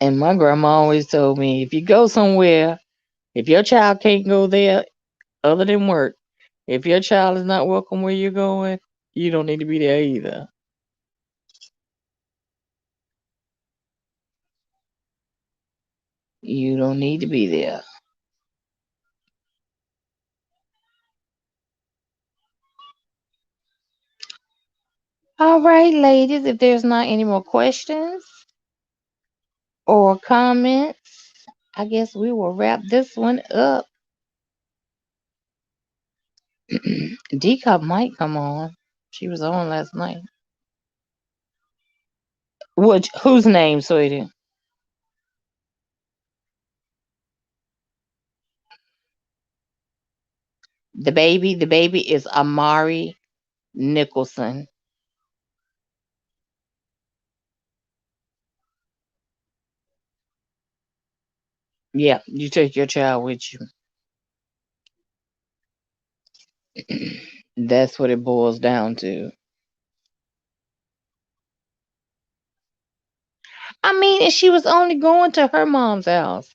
And my grandma always told me, if you go somewhere, if your child can't go there other than work, if your child is not welcome where you're going, you don't need to be there either. You don't need to be there. All right, ladies, if there's not any more questions or comments, I guess we will wrap this one up. D Cup might come on. She was on last night. Whose name, sweetie? The baby is Amari Nicholson. Yeah, you take your child with you. That's what it boils down to. I mean, if she was only going to her mom's house,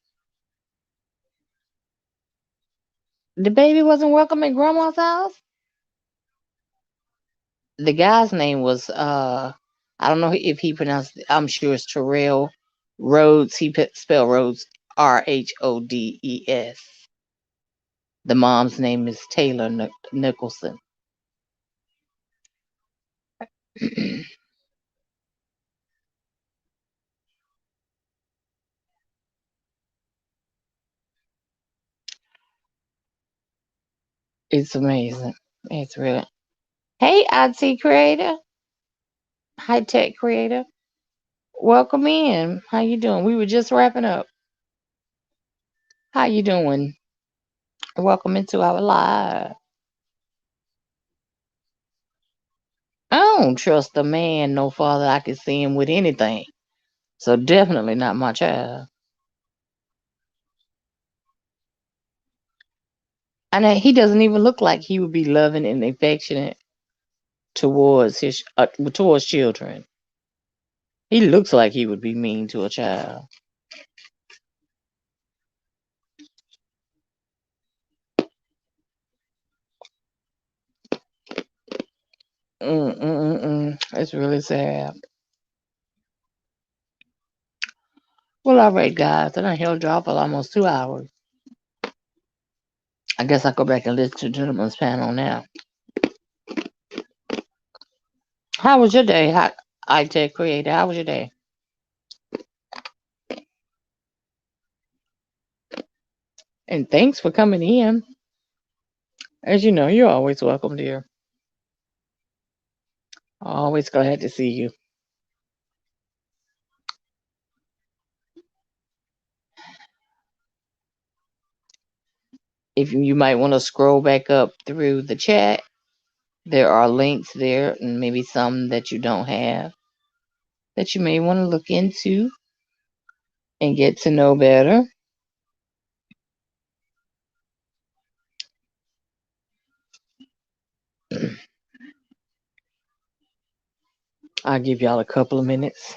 the baby wasn't welcome at grandma's house. The guy's name was I don't know if he pronounced it, I'm sure it's Terrell Rhodes. He spelled Rhodes Rhodes. The mom's name is Taylor Nicholson. It's amazing. It's really. Hey, IT creator, high tech creator, welcome in. How you doing? We were just wrapping up. How you doing? Welcome into our live. I don't trust a man no farther I can see him with anything. So definitely not my child. And he doesn't even look like he would be loving and affectionate towards children. He looks like he would be mean to a child. It's really sad. Well, all right, guys. I done held y'all for almost 2 hours. I guess I'll go back and listen to Gentleman's Panel now. How was your day, high-tech creator? How was your day? And thanks for coming in. As you know, you're always welcome, dear. Always glad to see you. If you might want to scroll back up through the chat, there are links there, and maybe some that you don't have that you may want to look into and get to know better. I'll give y'all a couple of minutes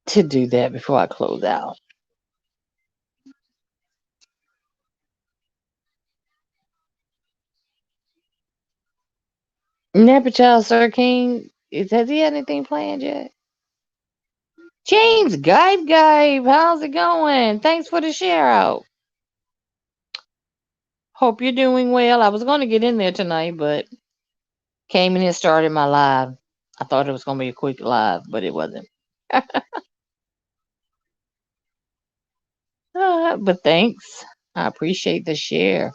to do that before I close out. Napper Child Sir King, has he had anything planned yet? James Gabe, how's it going? Thanks for the share out. Hope you're doing well. I was going to get in there tonight, but came in and started my live. I thought it was going to be a quick live, but it wasn't. But thanks. I appreciate the share.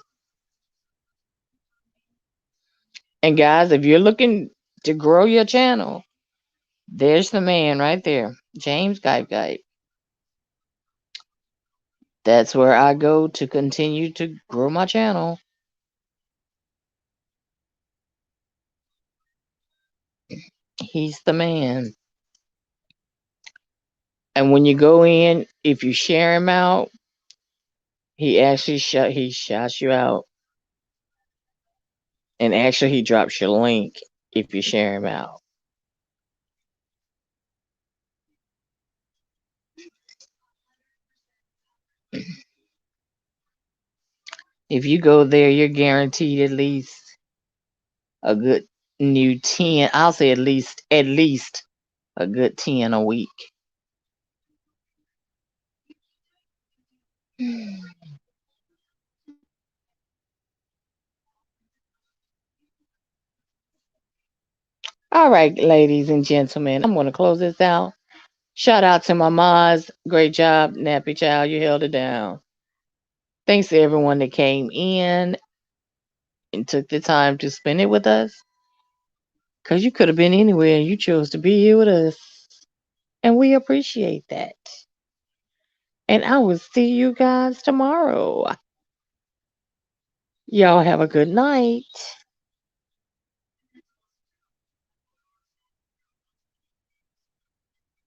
And guys, if you're looking to grow your channel, there's the man right there, James Gabe. That's where I go to continue to grow my channel. He's the man. And when you go in, if you share him out, he actually shouts you out. And actually he drops your link if you share him out. If you go there, you're guaranteed at least a good new 10. I'll say at least a good 10 a week. All right, ladies and gentlemen, I'm going to close this out. Shout out to my Maz. Great job, Nappy Child. You held it down. Thanks to everyone that came in and took the time to spend it with us. Because you could have been anywhere and you chose to be here with us. And we appreciate that. And I will see you guys tomorrow. Y'all have a good night.